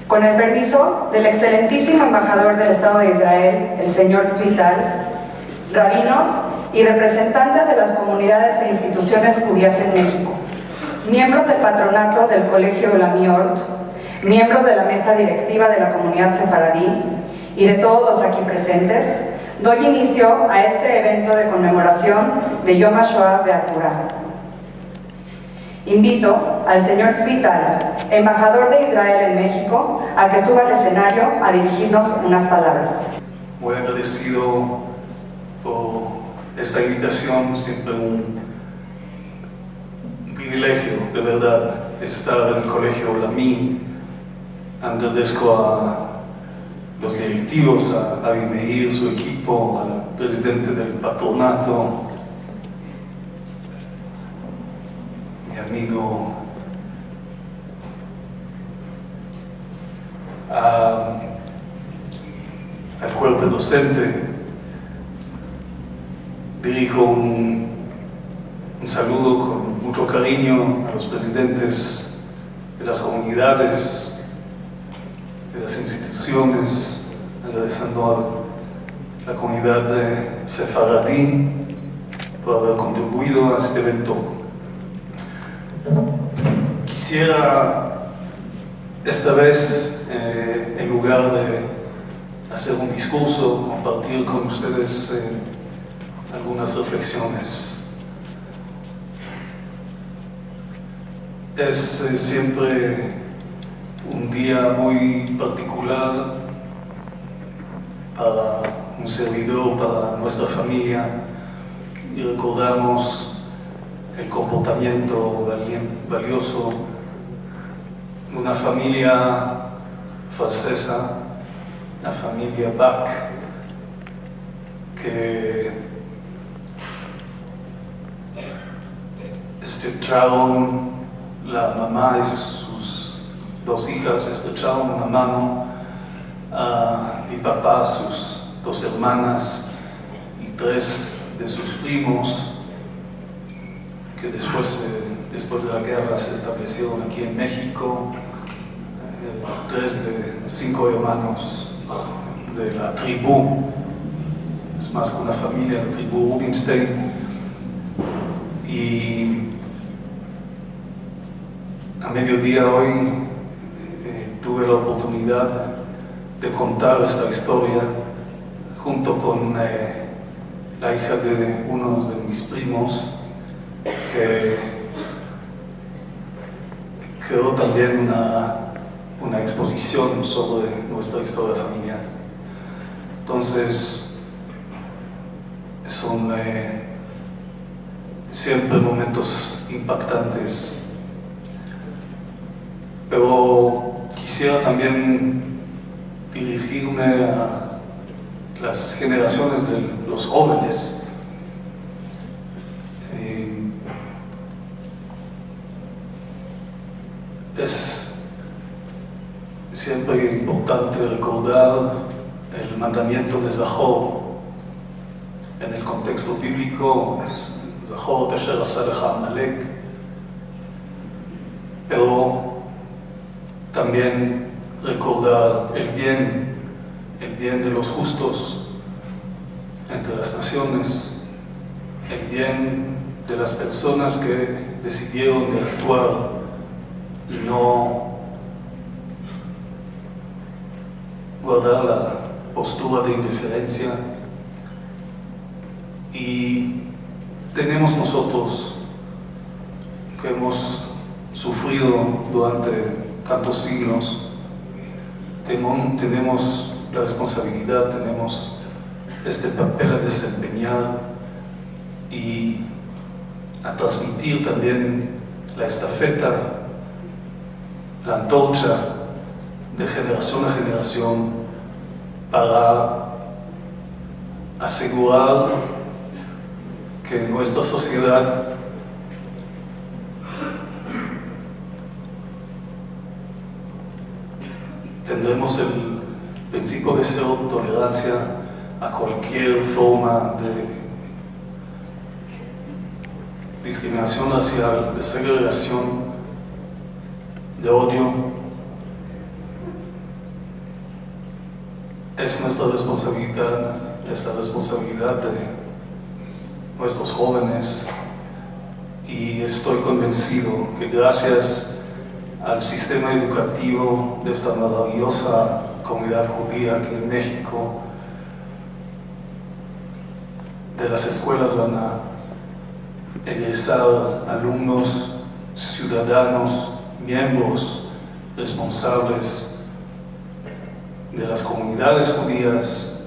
Con el permiso del excelentísimo embajador del Estado de Israel, el señor Wiesenthal, rabinos y representantes de las comunidades e instituciones judías en México, miembros del patronato del Colegio OLAMI ORT, miembros de la mesa directiva de la comunidad sefaradí y de todos los aquí presentes, doy inicio a este evento de conmemoración de Yom Hashoá Be'Akura. Invito al señor Wiesenthal, embajador de Israel en México, a que suba al escenario a dirigirnos unas palabras. Muy agradecido por esta invitación, siempre un privilegio, de verdad, estar en el Colegio OLAMI. Agradezco a los directivos, a Abimeir, su equipo, al presidente del patronato, mi amigo, al cuerpo docente. Dirijo un saludo con mucho cariño a los presidentes de las comunidades, de las instituciones, agradeciendo a la comunidad de sefaradí por haber contribuido a este evento. Quisiera esta vez, en lugar de hacer un discurso, compartir con ustedes algunas reflexiones. Es siempre un día muy particular para un servidor, para nuestra familia, y recordamos el comportamiento valioso de una familia francesa, la familia Bach, que estrecharon, la mamá y sus dos hijas estrecharon una mano a mi papá, sus dos hermanas y tres de sus primos, que después de la guerra se establecieron aquí en México, tres de 5 hermanos de la tribu, es más que una familia, la tribu Wiesenthal. Y a mediodía hoy tuve la oportunidad de contar esta historia junto con la hija de uno de mis primos, que creó también una exposición sobre nuestra historia familiar. Entonces, son siempre momentos impactantes, pero quisiera también dirigirme a las generaciones de los jóvenes. Es siempre importante recordar el mandamiento de Zahor. En el contexto bíblico, Zahor Tesher Asa Lecha Amalek, pero también recordar el bien de los justos entre las naciones, el bien de las personas que decidieron de actuar y no guardar la postura de indiferencia. Y tenemos nosotros, que hemos sufrido durante tantos siglos, tenemos la responsabilidad, tenemos este papel a desempeñar y a transmitir también la estafeta, la antorcha de generación a generación, para asegurar que en nuestra sociedad tendremos el principio de cero tolerancia a cualquier forma de discriminación racial, de segregación, de odio, es nuestra responsabilidad, es la responsabilidad de nuestros jóvenes, y estoy convencido que gracias al sistema educativo de esta maravillosa comunidad judía que en México, de las escuelas van a egresar alumnos, ciudadanos, miembros responsables de las comunidades judías,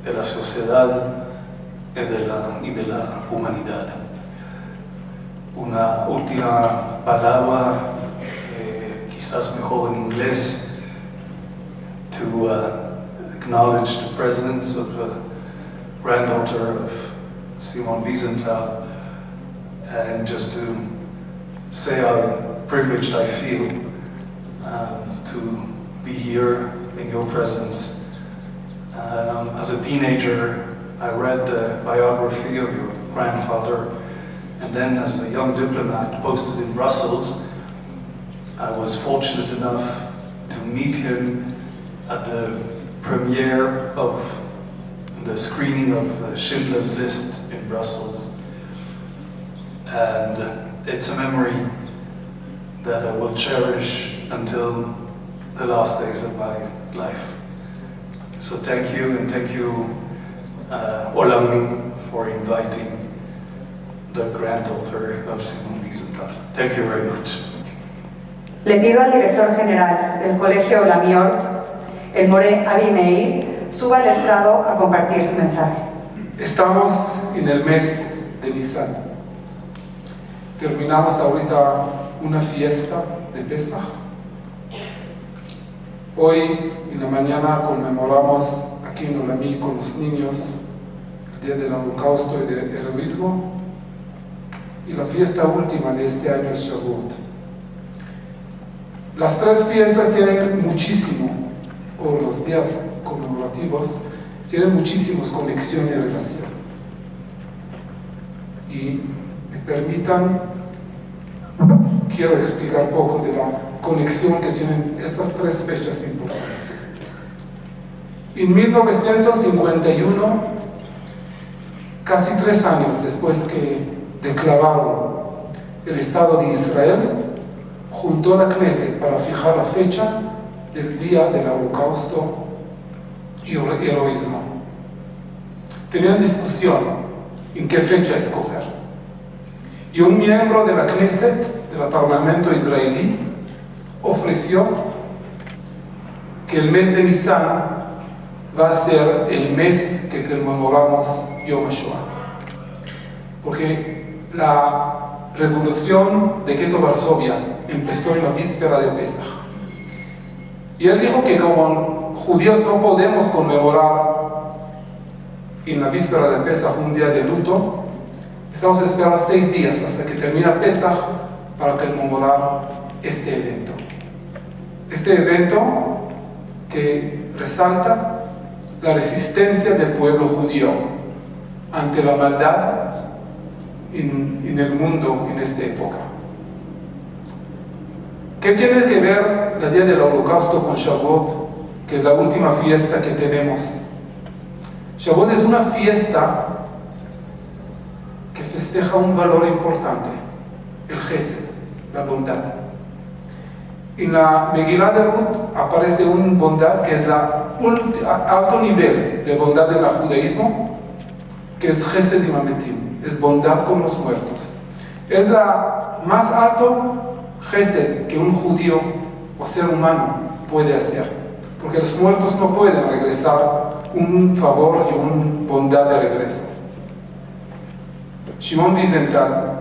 de la sociedad y de la humanidad. Una última palabra, quizás mejor en inglés, to acknowledge the presence of the granddaughter of Simón Wiesenthal, and just to say how privileged I feel to be here in your presence. As a teenager, I read the biography of your grandfather, and then as a young diplomat posted in Brussels, I was fortunate enough to meet him at the premiere of the screening of Schindler's List in Brussels. And it's a memory that I will cherish until the last days of my life. So thank you, and thank you, OLAMI, for inviting the granddaughter of Simón Wiesenthal. Thank you very much. Le pido al director general del colegio OLAMI ORT, el Moré Avi Meir, suba al estrado a compartir su mensaje. Estamos en el mes de Nisan. Terminamos ahorita una fiesta de Pesaj. Hoy en la mañana conmemoramos aquí en OLAMI con los niños el Día del Holocausto y del Heroísmo, y la fiesta última de este año es Shavuot. Las tres fiestas tienen muchísimo, o los días conmemorativos tienen muchísimas conexión y relación. Y me permitan, quiero explicar un poco de la conexión que tienen estas tres fechas importantes. En 1951, casi 3 años después que declararon el Estado de Israel, juntó la Knesset para fijar la fecha del Día del Holocausto y Heroísmo. Tenían discusión en qué fecha escoger. Y un miembro de la Knesset, del Parlamento israelí, ofreció que el mes de Nisan va a ser el mes que conmemoramos Yom Hashoá. Porque la revolución de Gueto Varsovia empezó en la víspera de Pesaj. Y él dijo que como judíos no podemos conmemorar en la víspera de Pesaj un día de luto, estamos a esperar 6 días hasta que termina Pesaj para conmemorar este evento. Este evento que resalta la resistencia del pueblo judío ante la maldad en el mundo en esta época. ¿Qué tiene que ver el Día del Holocausto con Shavuot, que es la última fiesta que tenemos? Shavuot es una fiesta que festeja un valor importante, el Gesed, la bondad. En la Megilá de Ruth aparece una bondad que es el alto nivel de bondad en el judaísmo, que es Gesed y Mametim, es bondad con los muertos. Es la más alto Gesed que un judío o ser humano puede hacer, porque los muertos no pueden regresar un favor y una bondad de regreso. Simón Wiesenthal,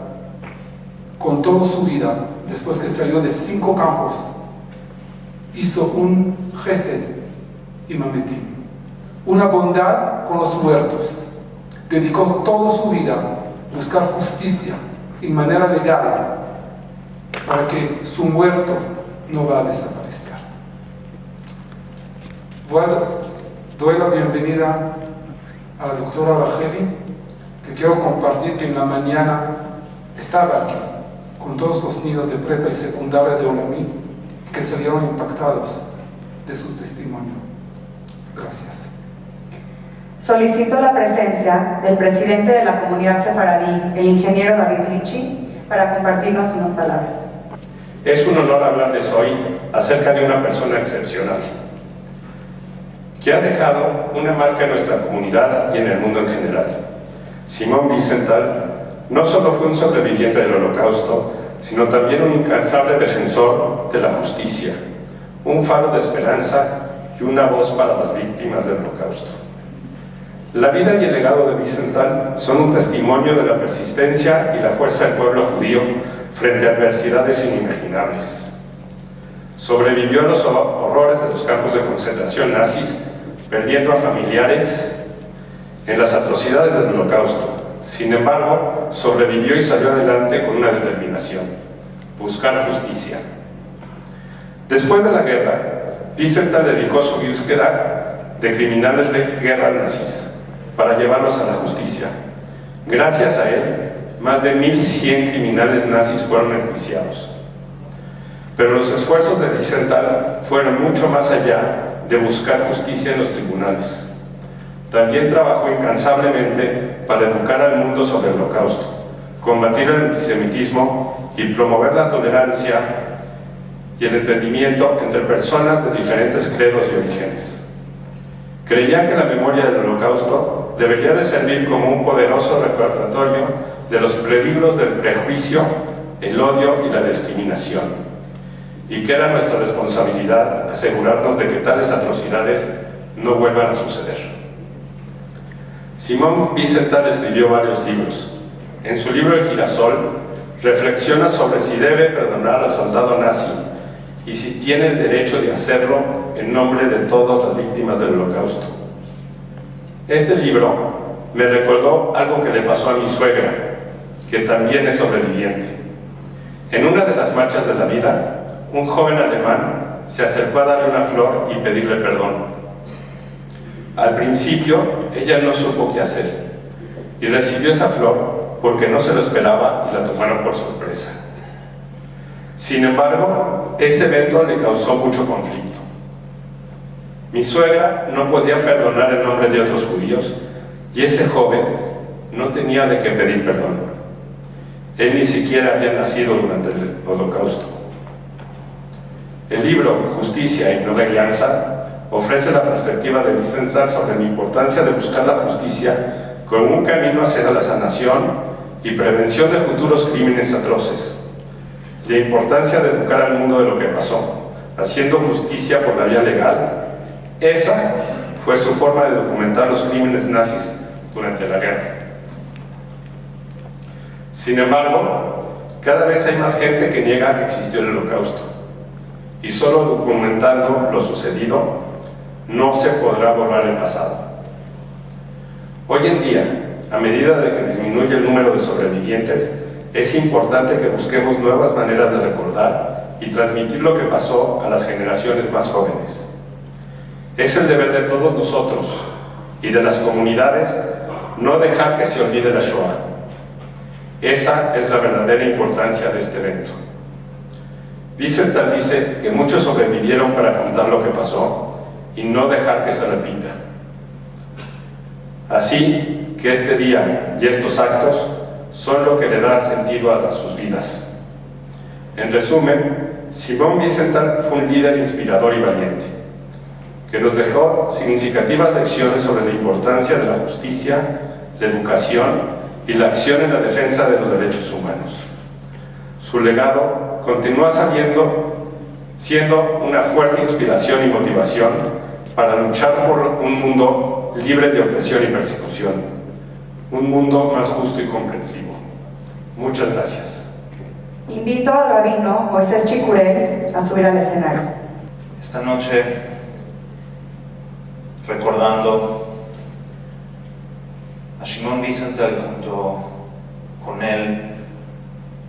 con toda su vida, después que salió de 5 campos, hizo un Gesed y Mametim, una bondad con los muertos. Dedicó toda su vida a buscar justicia en manera legal para que su muerto no va a desaparecer. Doy la bienvenida a la doctora Racheli, que quiero compartir que en la mañana estaba aquí con todos los niños de prepa y secundaria de OLAMI, que salieron impactados de su testimonio. Gracias. Solicito la presencia del presidente de la comunidad sefaradí, el ingeniero David Lichi, para compartirnos unas palabras. Es un honor hablarles hoy acerca de una persona excepcional, que ha dejado una marca en nuestra comunidad y en el mundo en general. Simón Wiesenthal no solo fue un sobreviviente del Holocausto, sino también un incansable defensor de la justicia, un faro de esperanza y una voz para las víctimas del Holocausto. La vida y el legado de Wiesenthal son un testimonio de la persistencia y la fuerza del pueblo judío frente a adversidades inimaginables. Sobrevivió a los horrores de los campos de concentración nazis, perdiendo a familiares en las atrocidades del Holocausto. Sin embargo, sobrevivió y salió adelante con una determinación: buscar justicia. Después de la guerra, Wiesenthal dedicó su búsqueda de criminales de guerra nazis para llevarlos a la justicia. Gracias a él, más de 1.100 criminales nazis fueron enjuiciados. Pero los esfuerzos de Wiesenthal fueron mucho más allá de buscar justicia en los tribunales. También trabajó incansablemente para educar al mundo sobre el Holocausto, combatir el antisemitismo y promover la tolerancia y el entendimiento entre personas de diferentes credos y orígenes. Creía que la memoria del Holocausto debería de servir como un poderoso recordatorio de los peligros del prejuicio, el odio y la discriminación, y que era nuestra responsabilidad asegurarnos de que tales atrocidades no vuelvan a suceder. Simón Wiesenthal escribió varios libros. En su libro El girasol, reflexiona sobre si debe perdonar al soldado nazi y si tiene el derecho de hacerlo en nombre de todas las víctimas del Holocausto. Este libro me recordó algo que le pasó a mi suegra, que también es sobreviviente. En una de las marchas de la vida, un joven alemán se acercó a darle una flor y pedirle perdón. Al principio, ella no supo qué hacer y recibió esa flor porque no se lo esperaba y la tomaron por sorpresa. Sin embargo, ese evento le causó mucho conflicto. Mi suegra no podía perdonar en nombre de otros judíos y ese joven no tenía de qué pedir perdón. Él ni siquiera había nacido durante el Holocausto. El libro Justicia y Nueva Alianza ofrece la perspectiva de Wiesenthal sobre la importancia de buscar la justicia como un camino hacia la sanación y prevención de futuros crímenes atroces. La importancia de educar al mundo de lo que pasó, haciendo justicia por la vía legal. Esa fue su forma de documentar los crímenes nazis durante la guerra. Sin embargo, cada vez hay más gente que niega que existió el Holocausto, y solo documentando lo sucedido no se podrá borrar el pasado. Hoy en día, a medida de que disminuye el número de sobrevivientes, es importante que busquemos nuevas maneras de recordar y transmitir lo que pasó a las generaciones más jóvenes. Es el deber de todos nosotros y de las comunidades no dejar que se olvide la Shoah. Esa es la verdadera importancia de este evento. Wiesenthal dice que muchos sobrevivieron para contar lo que pasó y no dejar que se repita. Así que este día y estos actos son lo que le da sentido a sus vidas. En resumen, Simón Wiesenthal fue un líder inspirador y valiente, que nos dejó significativas lecciones sobre la importancia de la justicia, la educación y la acción en la defensa de los derechos humanos. Su legado continúa siendo una fuerte inspiración y motivación para luchar por un mundo libre de opresión y persecución, un mundo más justo y comprensivo. Muchas gracias. Invito al rabino Moisés Chicurel a subir al escenario. Esta noche, recordando a Simón Wiesenthal y junto con él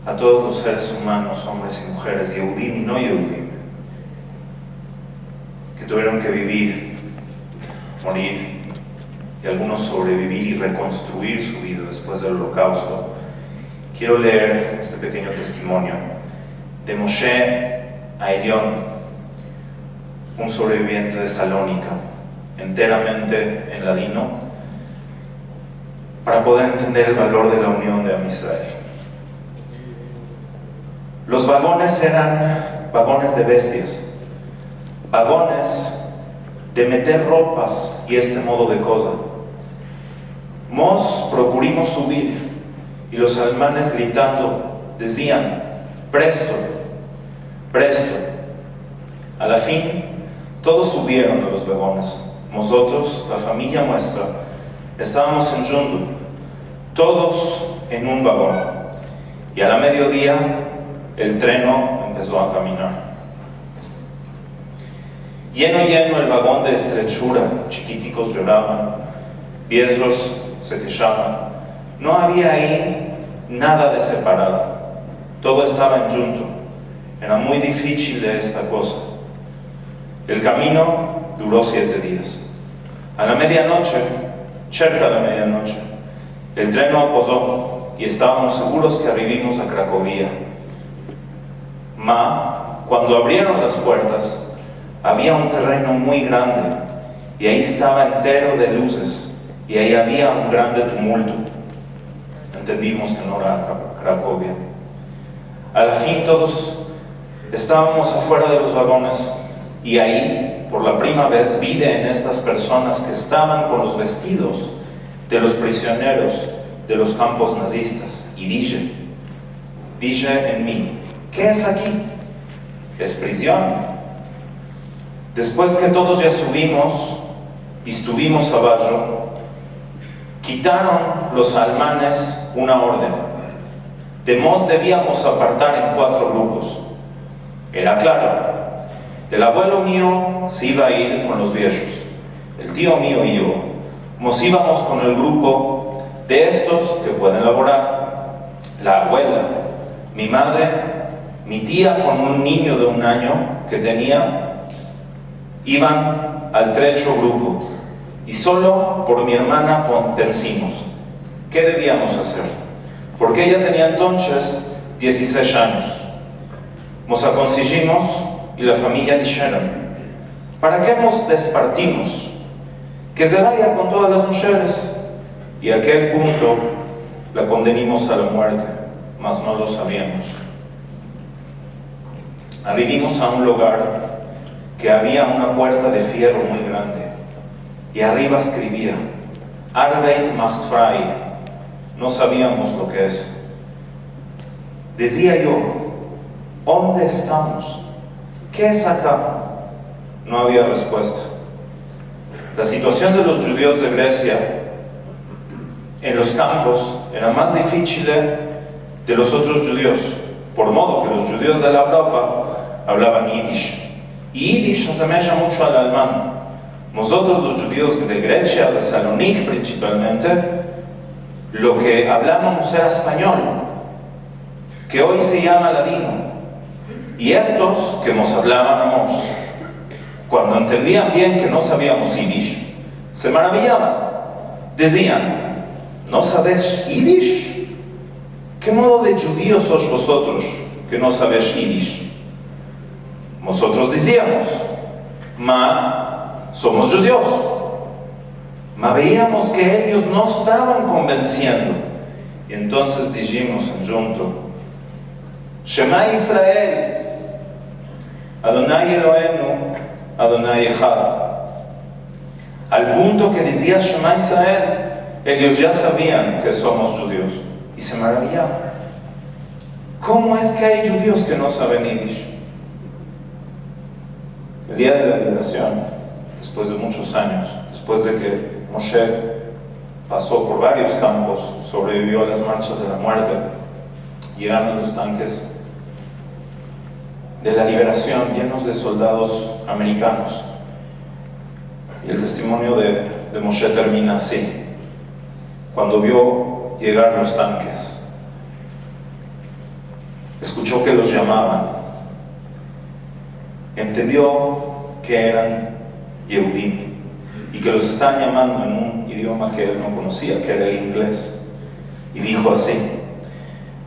a todos los seres humanos, hombres y mujeres, Yehudim y no Yehudim, que tuvieron que vivir, morir y algunos sobrevivir y reconstruir su vida después del Holocausto. Quiero leer este pequeño testimonio de Moshe Aelion, un sobreviviente de Salónica, enteramente en ladino para poder entender el valor de la unión de Am Israel. Los vagones eran vagones de bestias, vagones de meter ropas y este modo de cosa. Mos procurimos subir y los alemanes gritando decían: presto, presto. A la fin todos subieron a los vagones. Nosotros, la familia nuestra, estábamos en Jundu, todos en un vagón, y a la mediodía el treno empezó a caminar. Lleno el vagón de estrechura, chiquiticos lloraban, viejos se quejaban. No había ahí nada de separado, todo estaba en junto. Era muy difícil esta cosa. El camino duró 7 días. A la medianoche, cerca de la medianoche, el tren no posó y estábamos seguros que arribimos a Cracovia. Cuando abrieron las puertas, había un terreno muy grande y ahí estaba entero de luces y ahí había un grande tumulto. Entendimos que no era Cracovia. A la fin todos estábamos afuera de los vagones y ahí, por la primera vez, vi en estas personas que estaban con los vestidos de los prisioneros de los campos nazistas y dije en mí: ¿qué es aquí? Es prisión. Después que todos ya subimos y estuvimos abajo, quitaron los alemanes una orden. Debíamos apartar en 4 grupos. Era claro, el abuelo mío se iba a ir con los viejos, el tío mío y yo nos íbamos con el grupo de estos que pueden laborar, la abuela, mi madre, mi tía con un niño de 1 año que tenía, iban al trecho grupo y solo por mi hermana pensamos ¿qué debíamos hacer? Porque ella tenía entonces 16 años. Nos aconsejimos y la familia dijeron: ¿para qué nos despartimos? Que se vaya con todas las mujeres. Y a aquel punto la condenamos a la muerte, mas no lo sabíamos. Arribimos a un lugar que había una puerta de fierro muy grande y arriba escribía Arbeit macht frei. No sabíamos lo que es. Decía yo: ¿dónde estamos? ¿Qué es acá? No había respuesta. La situación de los judíos de Grecia en los campos era más difícil de los otros judíos, por modo que los judíos de la Europa hablaban yiddish. Y yiddish asemeja mucho al alemán. Nosotros los judíos de Grecia, de Salónica principalmente, lo que hablábamos era español, que hoy se llama ladino. Y estos que nos hablábamos, cuando entendían bien que no sabíamos yiddish, se maravillaban. Decían: ¿no sabéis yiddish? ¿Qué modo de judíos sois vosotros que no sabéis yiddish? Nosotros decíamos: somos judíos. Veíamos que ellos no estaban convenciendo. Y entonces dijimos en junto: Shema Israel, Adonai Eloheinu, Adonai Echad. Al punto que decía Shema Israel, ellos ya sabían que somos judíos y se maravillaban. ¿Cómo es que hay judíos que no saben yiddish? El día de la liberación, después de muchos años, después de que Moshe pasó por varios campos, sobrevivió a las marchas de la muerte, llegaron los tanques de la liberación llenos de soldados americanos. Y el testimonio de Moshe termina así: cuando vio llegar los tanques, escuchó que los llamaban, entendió que eran Yehudim y que los estaban llamando en un idioma que él no conocía, que era el inglés, y dijo así: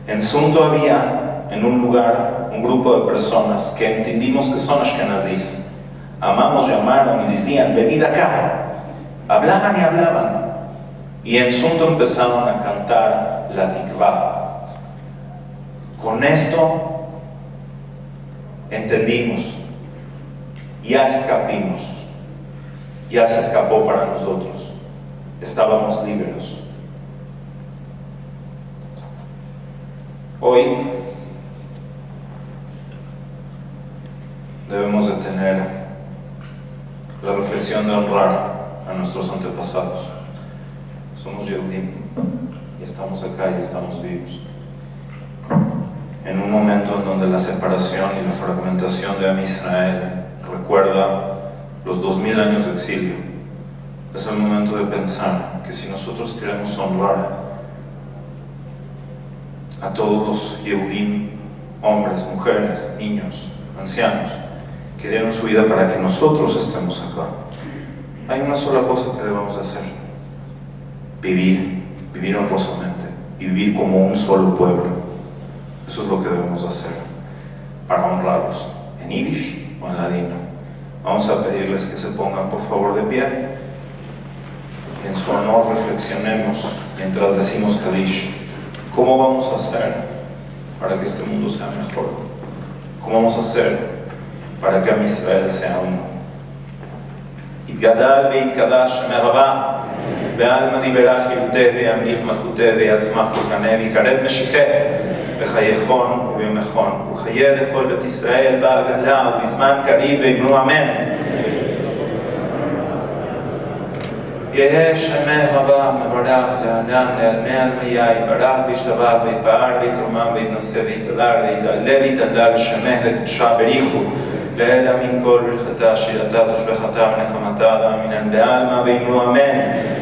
en Sunto había en un lugar un grupo de personas que entendimos que son ashkenazís. Amamos, llamaron y decían: venid acá. Hablaban y hablaban. Y en Sunto empezaron a cantar la tikvá. Con esto entendimos, ya escapimos, ya se escapó para nosotros, estábamos libres. Hoy debemos de tener la reflexión de honrar a nuestros antepasados. Somos Yehudim y estamos acá y estamos vivos. En un momento en donde la separación y la fragmentación de Am Israel recuerda los 2000 años de exilio, es el momento de pensar que si nosotros queremos honrar a todos los Yehudim, hombres, mujeres, niños, ancianos, que dieron su vida para que nosotros estemos acá, hay una sola cosa que debemos hacer: vivir honrosamente y vivir como un solo pueblo. Eso es lo que debemos hacer para honrarlos, en Yiddish o en ladino. Vamos a pedirles que se pongan por favor de pie. En su honor reflexionemos mientras decimos Kaddish. ¿Cómo vamos a hacer para que este mundo sea mejor? ¿Cómo vamos a hacer para que Am Israel sea uno? Yitgadal ve'yitkadash Shemeh Rabba ve'alma diberach Yehudeh ve'yamlich malchuteh ve'yatzmach kulkaneh v'yikarev Meshicheh בחייכון ובימיכון, וחיי לכל בית ישראל בעגלה ובזמן קריב ואמרו אמן. יהא שמך רבה מברך לאדם לעלמי עלמיה, יתברך וישתבח ויתפאר ויתרומם ויתנשא ויתהדר ויתעלה ויתהלל שמך לקדושה בריחו לאל אמין כל ברכתה שירתה תושבחתה ונחמתה ואמינן בעלמא ואמרו אמן.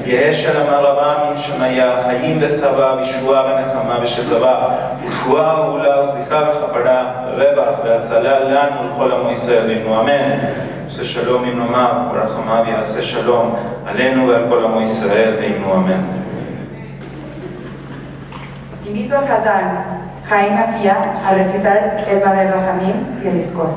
יהא שלמה רבה מן שמיה, חיים ושבע וישועה ונחמה ושזבה ורפואה וגאולה וסליחה וכפרה ורווח והצלה לנו ולכל עמו ישראל ואמרו אמן. עושה שלום במרומיו וברחמיו יעשה שלום עלינו ועל כל עמו ישראל ואמרו אמן. Invito al Hazán Jaime Afía a recitar el Barel Rahamim y el Iskor.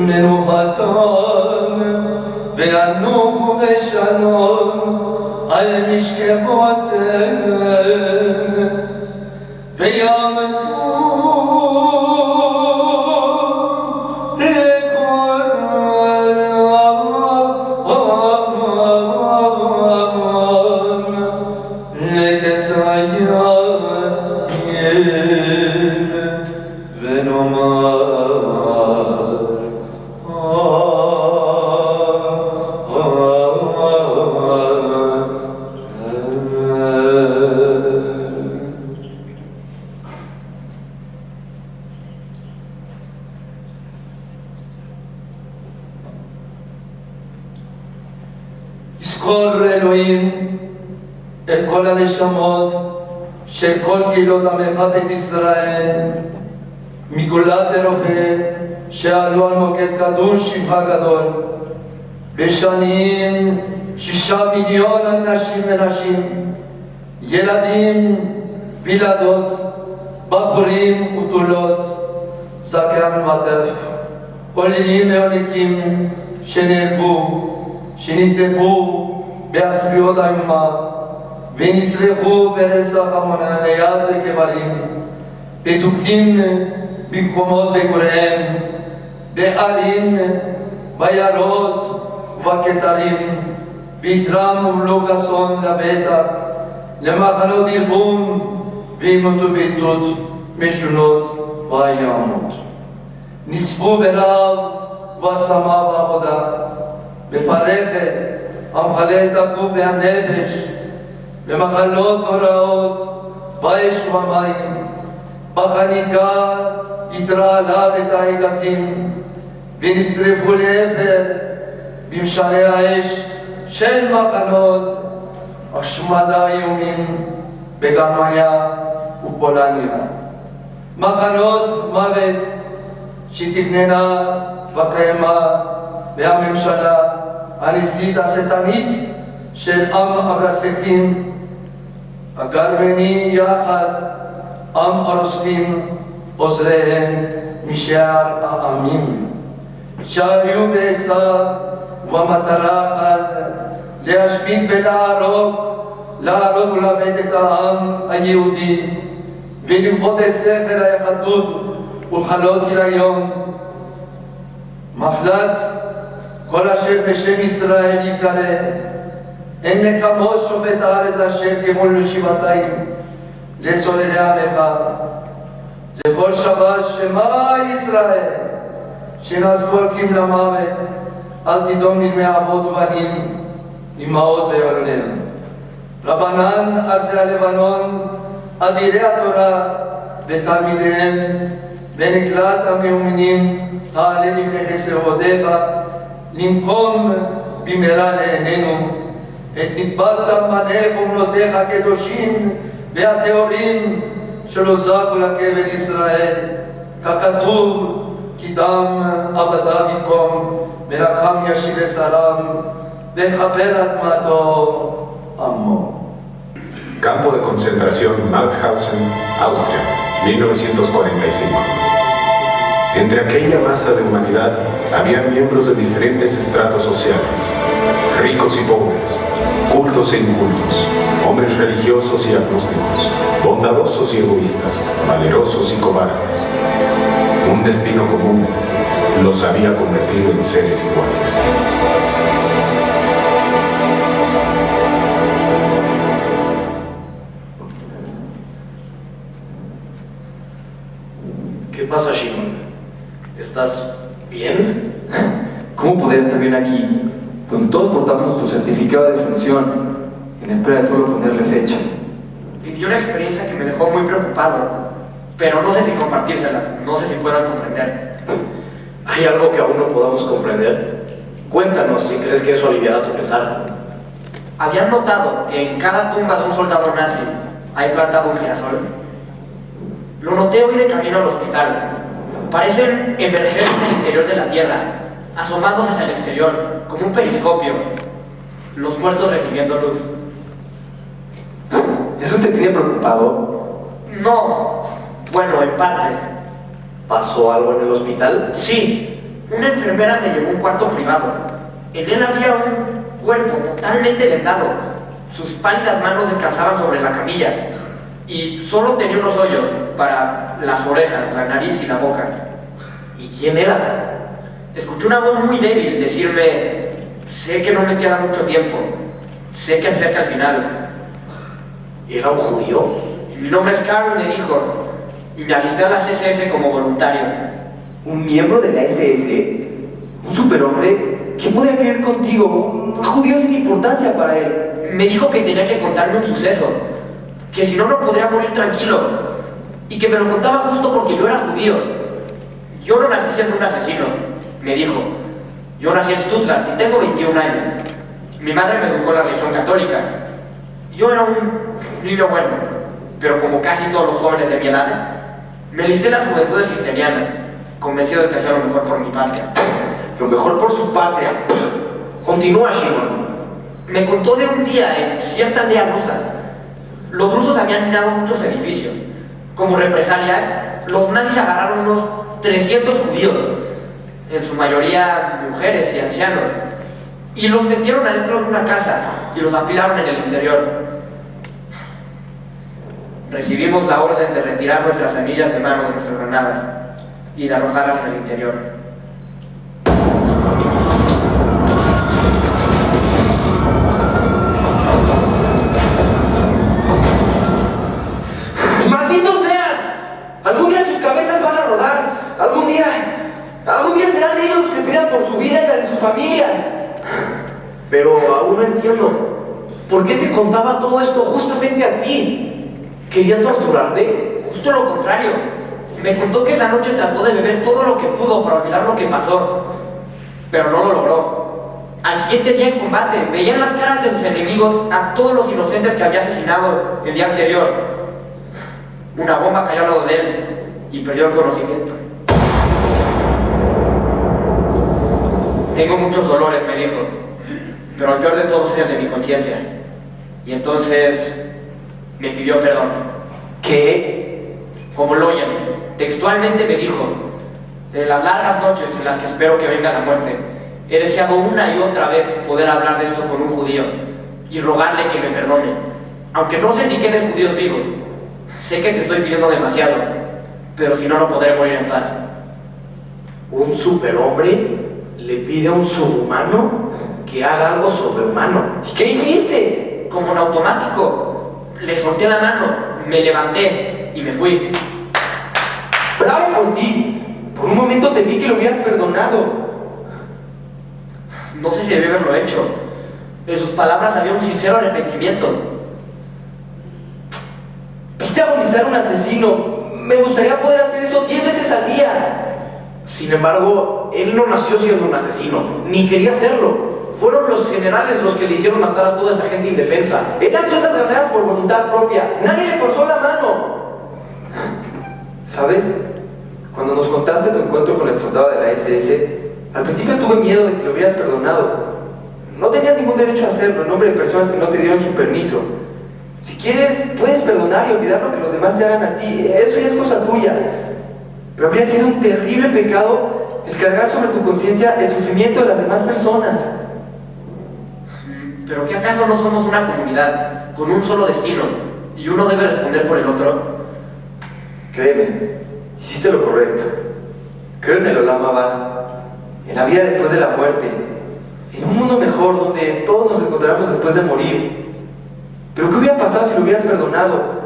Menuhatam יזכור אלוהים את כל הנשמות של כל קהילות עמך בית ישראל מגולה דרופא שעלו על מוקד קדוש שמך גדול בשנים 6 מיליון אנשים ונשים, ילדים וילדות, בחורים ותולות, זקן וטף, עוללים ועולקים שנהרגו, שנטבעו בהסביעות איומה ונשרפו ברצח המוני ליד וקברים, בטוחים במקומות מגוריהם, בערים, ביערות ובכתרים, ביתרם ובלוק אסון לבטח, למחלות דרבון ועימות ובעיתות משונות ואיומות. נספו ברעב ובהשמה בעבודה, בפרכת המכלה את הגוף והנפש, במחלות נוראות, באש ובמים, בחניקה התרעלה את האגסים, ונשרפו לעבר במשעני האש של מחנות השמדה איומים בגרמניה ופולניה. מחנות מוות שתכננה וקיימה והממשלה הנשיאית השטנית של עם הברסכים הגרמני יחד עם הרוסים עוזריהם משאר העמים שהיו בעשיו ובמטרה אחת להשמיד ולהרוג ולאבד את העם היהודי ולמחות את ספר היהדות ולחלות גיליון. מחלת כל אשר בשם ישראל יקרא, אין נקמות שופט הארץ אשר גמול שבעתיים לסוללי עמך. זכור שבת שמע ישראל, שנזכור קים למוות, אל תדום נדמי אבות ובנים, אמהות וילדיהם. רבנן ארצי הלבנון, אדירי התורה ותלמידיהם, ונקלט המאמינים, תעלה לפני חסרונותיך, לנקום במהרה לעינינו את נקבת דם בניך ובנותיך הקדושים והטהורים שלא זכו לקבר ישראל, ככתוב כי דם עבדיו יקום ורקם ישיב לצרם וכפר אדמתו עמו. Campo de concentración Mauthausen, Austria, 1945. Entre aquella masa de humanidad había miembros de diferentes estratos sociales, ricos y pobres, cultos e incultos, hombres religiosos y agnósticos, bondadosos y egoístas, valerosos y cobardes. Un destino común los había convertido en seres iguales. ¿Qué pasa, Simón? ¿Estás bien? ¿Cómo podría estar bien aquí, donde todos portamos tu certificado de defunción, en espera de solo ponerle fecha? Viví una experiencia que me dejó muy preocupado, pero no sé si compartírselas, no sé si puedan comprender. ¿Hay algo que aún no podamos comprender? Cuéntanos si crees que eso aliviará tu pesar. ¿Habían notado que en cada tumba de un soldado nazi hay plantado un girasol? Lo noté hoy de camino al hospital. Parecen emerger del interior de la tierra, asomándose hacia el exterior, como un periscopio. Los muertos recibiendo luz. ¿Eso te tiene preocupado? No, bueno, en parte. ¿Pasó algo en el hospital? Sí, una enfermera me llevó a un cuarto privado. En él había un cuerpo totalmente vendado. Sus pálidas manos descansaban sobre la camilla. y solo tenía unos hoyos para las orejas, la nariz y la boca. ¿Y quién era? Escuché una voz muy débil decirme: sé que no me queda mucho tiempo, sé que se acerca el final. ¿Era un judío? Mi nombre es Carl, me dijo, y me alisté a las SS como voluntario. ¿Un miembro de la SS? ¿Un superhombre? ¿Qué podría querer contigo? Un judío sin importancia para él. Me dijo que tenía que contarme un suceso, que si no, no podría morir tranquilo, y que me lo contaba justo porque yo era judío. Yo no nací siendo un asesino, me dijo. Yo nací en Stuttgart y tengo 21 años. Mi madre me educó en la religión católica. Yo era un niño bueno, pero como casi todos los jóvenes de mi edad, me enlisté en las juventudes hitlerianas, convencido de que hacía lo mejor por mi patria. Lo mejor por su patria. Continúa, Simón. Me contó de un día en cierta aldea rusa. Los rusos habían minado muchos edificios. Como represalia, los nazis agarraron unos 300 judíos, en su mayoría mujeres y ancianos, y los metieron adentro de una casa y los apilaron en el interior. Recibimos la orden de retirar nuestras semillas de mano de nuestras granadas y de arrojarlas en el interior. ¡Malditos sean! Algún día sus cabezas van a rodar. Algún día serán ellos los que pidan por su vida y la de sus familias. Pero aún no entiendo. ¿Por qué te contaba todo esto justamente a ti? ¿Quería torturarte? Justo lo contrario. Me contó que esa noche trató de beber todo lo que pudo para olvidar lo que pasó, pero no lo logró. Al siguiente día en combate, veía en las caras de sus enemigos a todos los inocentes que había asesinado el día anterior. Una bomba cayó al lado de él y perdió el conocimiento. Tengo muchos dolores, me dijo, pero el peor de todos es el de mi conciencia. Y entonces me pidió perdón. ¿Qué? Como lo oyen, textualmente me dijo: de las largas noches en las que espero que venga la muerte, he deseado una y otra vez poder hablar de esto con un judío y rogarle que me perdone, aunque no sé si queden judíos vivos. Sé que te estoy pidiendo demasiado, pero si no, no podré morir en paz. ¿Un superhombre le pide a un subhumano que haga algo sobrehumano? ¿Y qué hiciste? Como en automático, le solté la mano, me levanté y me fui. ¡Bravo por ti! Por un momento temí que lo hubieras perdonado. No sé si debí haberlo hecho. En sus palabras había un sincero arrepentimiento. ¿Viste agonizar a un asesino? Me gustaría poder hacer eso 10 veces al día. Sin embargo, él no nació siendo un asesino, ni quería serlo. Fueron los generales los que le hicieron matar a toda esa gente indefensa. Él lanzó esas granadas por voluntad propia. Nadie le forzó la mano. ¿Sabes? Cuando nos contaste tu encuentro con el soldado de la SS, al principio tuve miedo de que lo hubieras perdonado. No tenías ningún derecho a hacerlo en nombre de personas que no te dieron su permiso. Si quieres, puedes perdonar y olvidar lo que los demás te hagan a ti. Eso ya es cosa tuya. Pero habría sido un terrible pecado el cargar sobre tu conciencia el sufrimiento de las demás personas. ¿Pero qué acaso no somos una comunidad con un solo destino y uno debe responder por el otro? Créeme, hiciste lo correcto. Creo en el OLAMI, en la vida después de la muerte, en un mundo mejor donde todos nos encontramos después de morir. Pero ¿qué hubiera pasado si lo hubieras perdonado?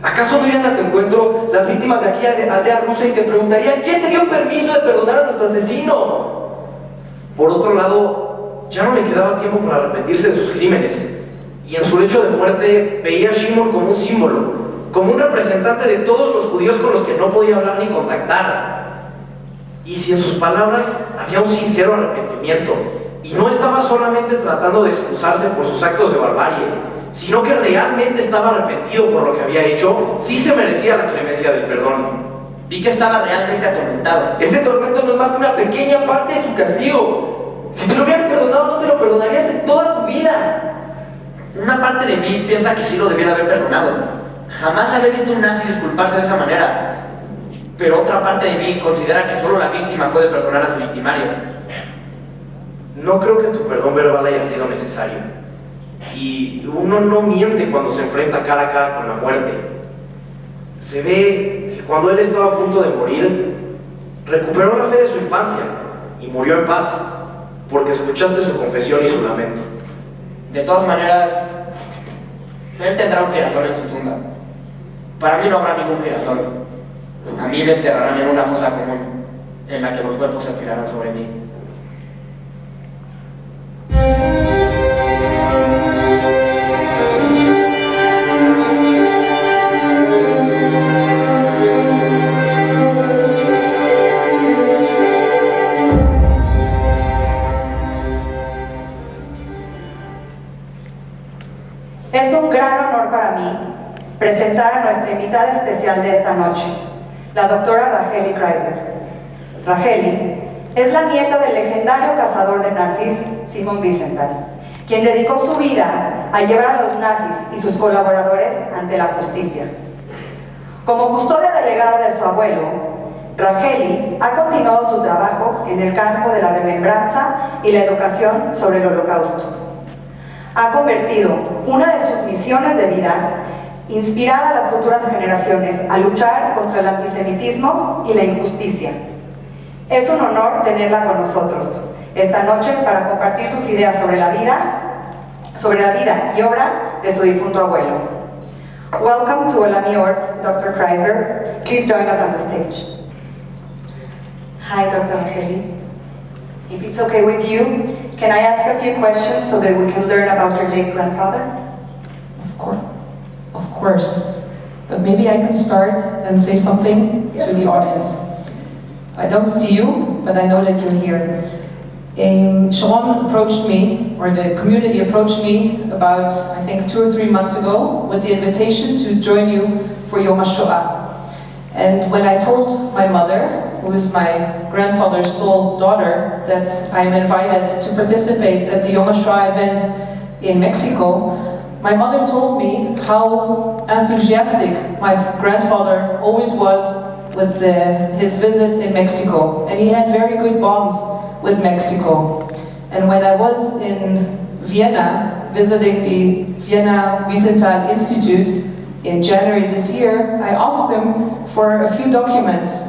¿Acaso no irían a tu encuentro las víctimas de aquella aldea rusa y te preguntarían quién te dio permiso de perdonar a nuestro asesino? Por otro lado, ya no le quedaba tiempo para arrepentirse de sus crímenes, y en su lecho de muerte veía a Simón como un símbolo, como un representante de todos los judíos con los que no podía hablar ni contactar. Y si en sus palabras había un sincero arrepentimiento, y no estaba solamente tratando de excusarse por sus actos de barbarie, sino que realmente estaba arrepentido por lo que había hecho, sí se merecía la clemencia del perdón. Vi que estaba realmente atormentado. Ese tormento no es más que una pequeña parte de su castigo. Si te lo hubieras perdonado, no te lo perdonarías en toda tu vida. Una parte de mí piensa que sí lo debiera haber perdonado. Jamás había visto un nazi disculparse de esa manera. Pero otra parte de mí considera que solo la víctima puede perdonar a su victimario. No creo que tu perdón verbal haya sido necesario. Y uno no miente cuando se enfrenta cara a cara con la muerte. Se ve que cuando él estaba a punto de morir, recuperó la fe de su infancia y murió en paz, porque escuchaste su confesión y su lamento. De todas maneras, él tendrá un girasol en su tumba. Para mí no habrá ningún girasol. A mí me enterrarán en una fosa común, en la que los cuerpos se tirarán sobre mí. Es un gran honor para mí presentar a nuestra invitada especial de esta noche, la doctora Racheli Kreisberg. Racheli es la nieta del legendario cazador de nazis, Simón Wiesenthal, quien dedicó su vida a llevar a los nazis y sus colaboradores ante la justicia. Como custodia delegada de su abuelo, Racheli ha continuado su trabajo en el campo de la remembranza y la educación sobre el Holocausto. Ha convertido una de sus misiones de vida inspirar a las futuras generaciones a luchar contra el antisemitismo y la injusticia. Es un honor tenerla con nosotros esta noche para compartir sus ideas sobre la vida y obra de su difunto abuelo. Welcome to OLAMI ORT, Dr. Kreisberg. Please join us on the stage. Hi, Dr. Racheli. If it's okay with you, can I ask a few questions so that we can learn about your late grandfather? Of course. But maybe I can start and say something to the audience. I don't see you, but I know that you're here. Sharon approached me, or the community approached me about, I think, 2 or 3 months ago with the invitation to join you for Yom Hashoá. And when I told my mother, who is my grandfather's sole daughter, that I'm invited to participate at the Yom Hashoá event in Mexico, my mother told me how enthusiastic my grandfather always was with his visit in Mexico. And he had very good bonds with Mexico. And when I was in Vienna, visiting the Vienna Wiesenthal Institute in January this year, I asked him for a few documents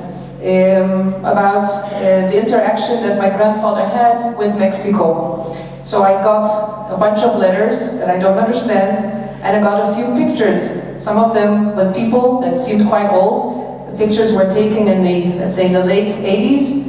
about the interaction that my grandfather had with Mexico. So I got a bunch of letters that I don't understand, and I got a few pictures, some of them with people that seemed quite old. The pictures were taken in the, let's say, in the late 80s.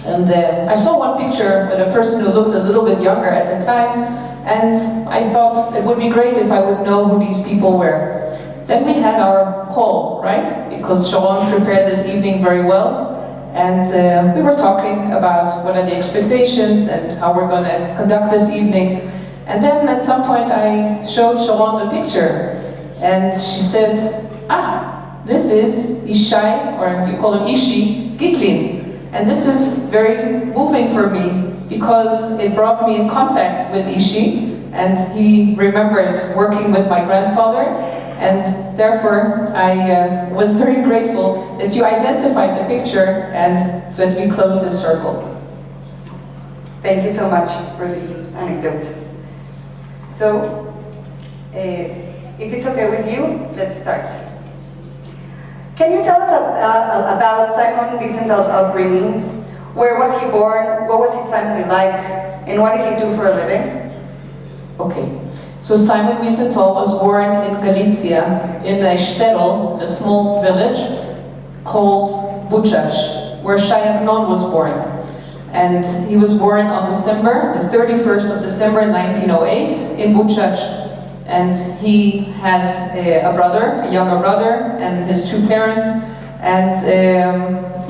And I saw one picture with a person who looked a little bit younger at the time, and I thought it would be great if I would know who these people were. Then we had our call, right? Because Sharon prepared this evening very well. And we were talking about what are the expectations and how we're going to conduct this evening. And then at some point I showed Sharon the picture. And she said, this is Ishai, or you call him Ishi, Gitlin. And this is very moving for me because it brought me in contact with Ishi. And he remembered working with my grandfather. And therefore, I was very grateful that you identified the picture and that we closed this circle. Thank you so much for the anecdote. So, if it's okay with you, let's start. Can you tell us about Simón Wiesenthal's upbringing? Where was he born? What was his family like? And what did he do for a living? Okay. So Simón Wiesenthal was born in Galicia, in a shtetl, a small village called Buchach, where Shai Agnon was born. And he was born on the 31st of December 1908 in Buchach. And he had a brother, a younger brother, and his 2 parents. And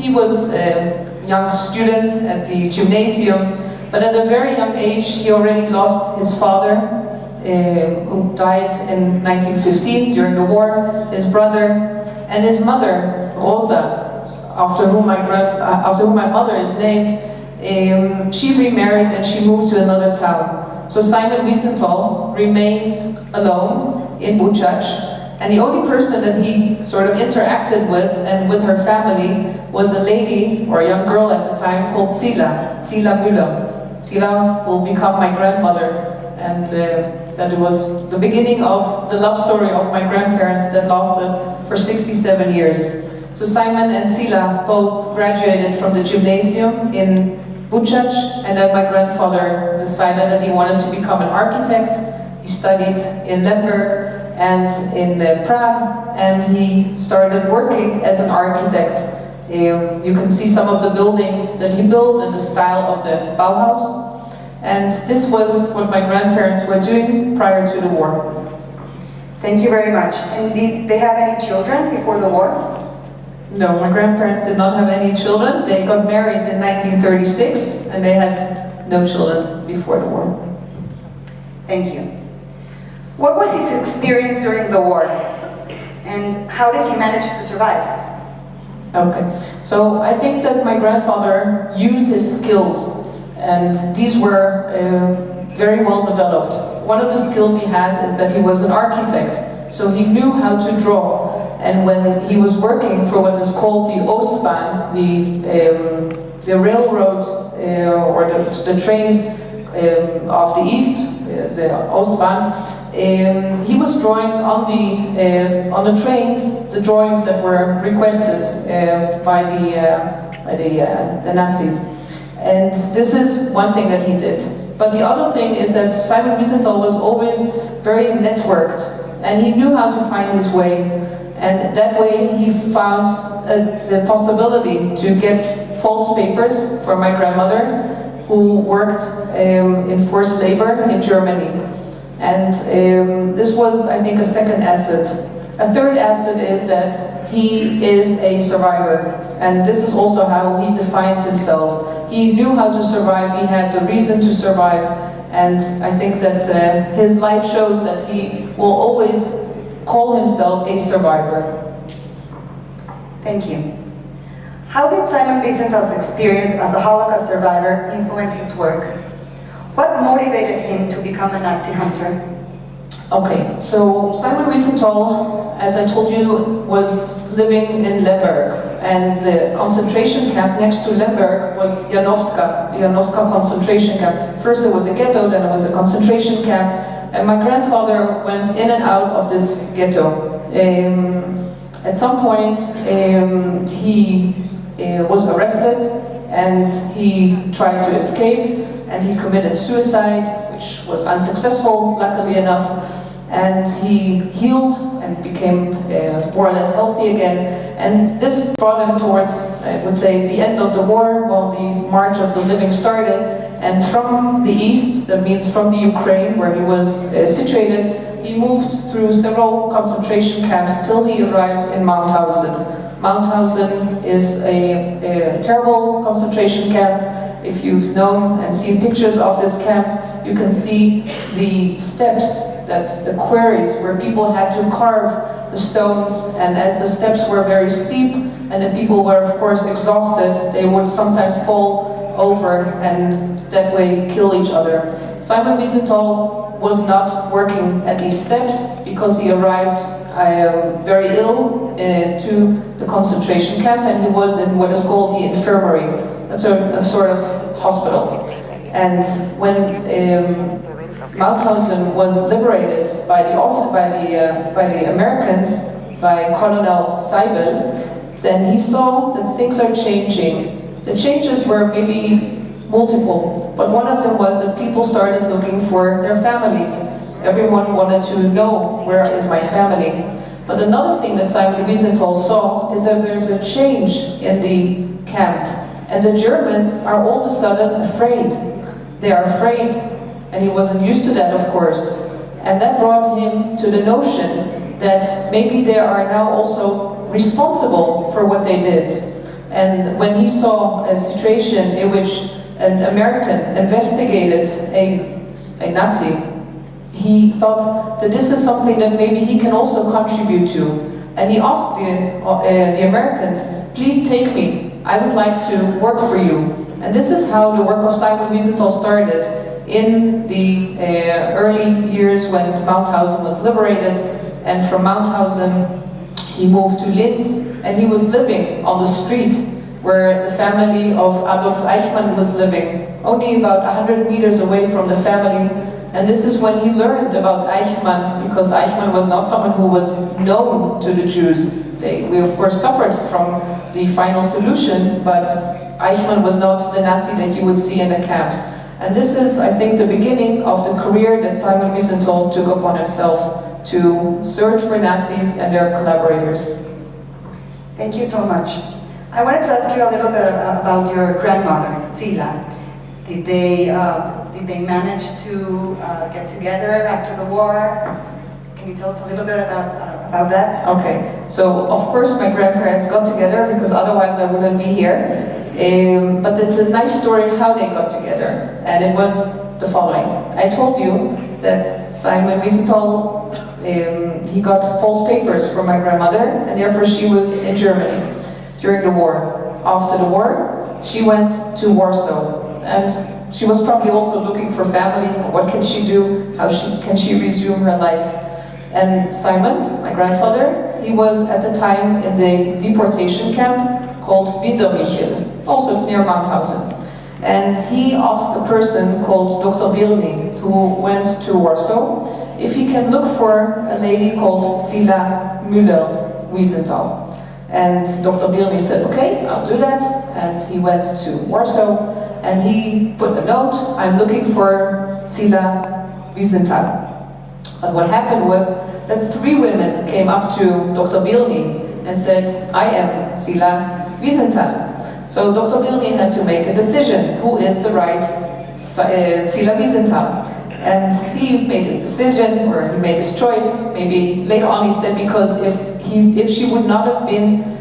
he was a young student at the gymnasium. But at a very young age, he already lost his father, who died in 1915 during the war, his brother, and his mother, Rosa, after whom my mother is named. She remarried and she moved to another town. So Simón Wiesenthal remained alone in Buchach, and the only person that he sort of interacted with and with her family was a lady, or a young girl at the time, called Zila Müller. Zila will become my grandmother, and that it was the beginning of the love story of my grandparents that lasted for 67 years. So Simon and Sila both graduated from the gymnasium in Buchach, and then my grandfather decided that he wanted to become an architect. He studied in Lemberg and in Prague, and he started working as an architect. You can see some of the buildings that he built in the style of the Bauhaus. And this was what my grandparents were doing prior to the war. Thank you very much. And did they have any children before the war? No, my grandparents did not have any children. They got married in 1936, and they had no children before the war. Thank you. What was his experience during the war? And how did he manage to survive? Okay, so I think that my grandfather used his skills, and these were very well developed. One of the skills he had is that he was an architect, so he knew how to draw. And when he was working for what is called the Ostbahn, the railroad or the trains of the east, the Ostbahn, he was drawing on the trains the drawings that were requested by the Nazis. And this is one thing that he did. But the other thing is that Simon Wiesenthal was always very networked, and he knew how to find his way. And that way he found the possibility to get false papers for my grandmother, who worked in forced labor in Germany. And this was, I think, a second asset. A third asset is that he is a survivor, and this is also how he defines himself. He knew how to survive, he had the reason to survive, and I think that his life shows that he will always call himself a survivor. Thank you. How did Simon Wiesenthal's experience as a Holocaust survivor influence his work? What motivated him to become a Nazi hunter? Okay, so Simon Wiesenthal, as I told you, was living in Lemberg, and the concentration camp next to Lemberg was Janowska, the Janowska concentration camp. First it was a ghetto, then it was a concentration camp, and my grandfather went in and out of this ghetto. At some point, he was arrested, and he tried to escape, and he committed suicide, which was unsuccessful, luckily enough, and he healed and became more or less healthy again, and this brought him towards, I would say, the end of the war, while the March of the Living started, and from the east, that means from the Ukraine, where he was situated, he moved through several concentration camps till he arrived in Mauthausen. Mauthausen is a terrible concentration camp. If you've known and seen pictures of this camp, you can see the steps, that the quarries where people had to carve the stones, and as the steps were very steep and the people were of course exhausted, they would sometimes fall over and that way kill each other. Simon Wiesenthal was not working at these steps because he arrived very ill to the concentration camp, and he was in what is called the infirmary. That's a sort of hospital. And when Mauthausen was liberated by the Americans, by Colonel Seibel, then he saw that things are changing. The changes were maybe multiple, but one of them was that people started looking for their families. Everyone wanted to know, where is my family? But another thing that Simon Wiesenthal saw is that there's a change in the camp, and the Germans are all of a sudden afraid. They are afraid, and he wasn't used to that, of course. And that brought him to the notion that maybe they are now also responsible for what they did. And when he saw a situation in which an American investigated a Nazi, he thought that this is something that maybe he can also contribute to. And he asked the Americans, please take me, I would like to work for you. And this is how the work of Simon Wiesenthal started in the early years when Mauthausen was liberated. And from Mauthausen he moved to Linz, and he was living on the street where the family of Adolf Eichmann was living, only about 100 meters away from the family And this is when he learned about Eichmann, because Eichmann was not someone who was known to the Jews. We of course suffered from the final solution, but Eichmann was not the Nazi that you would see in the camps. And this is, I think, the beginning of the career that Simon Wiesenthal took upon himself to search for Nazis and their collaborators. Thank you so much. I wanted to ask you a little bit about your grandmother, Sila. Did they manage to get together after the war? Can you tell us a little bit about that? Okay, so of course my grandparents got together because otherwise I wouldn't be here. But it's a nice story how they got together, and it was the following. I told you that Simon Wiesenthal, he got false papers from my grandmother, and therefore she was in Germany during the war. After the war, she went to Warsaw, and she was probably also looking for family. What can she do? How can she resume her life? And Simon, my grandfather, he was at the time in the deportation camp called Wiesenthal. Also, it's near Mauthausen. And he asked a person called Dr. Birni, who went to Warsaw, if he can look for a lady called Sila Müller-Wiesenthal. And Dr. Birni said, okay, I'll do that. And he went to Warsaw, and he put a note, I'm looking for Sila Wiesenthal. But what happened was that 3 women came up to Dr. Birni and said, I am Sila Wiesenthal. So Dr. Birni had to make a decision, who is the right Sila Wiesenthal. And he made his decision, or he made his choice. Maybe later on he said, because if she would not have been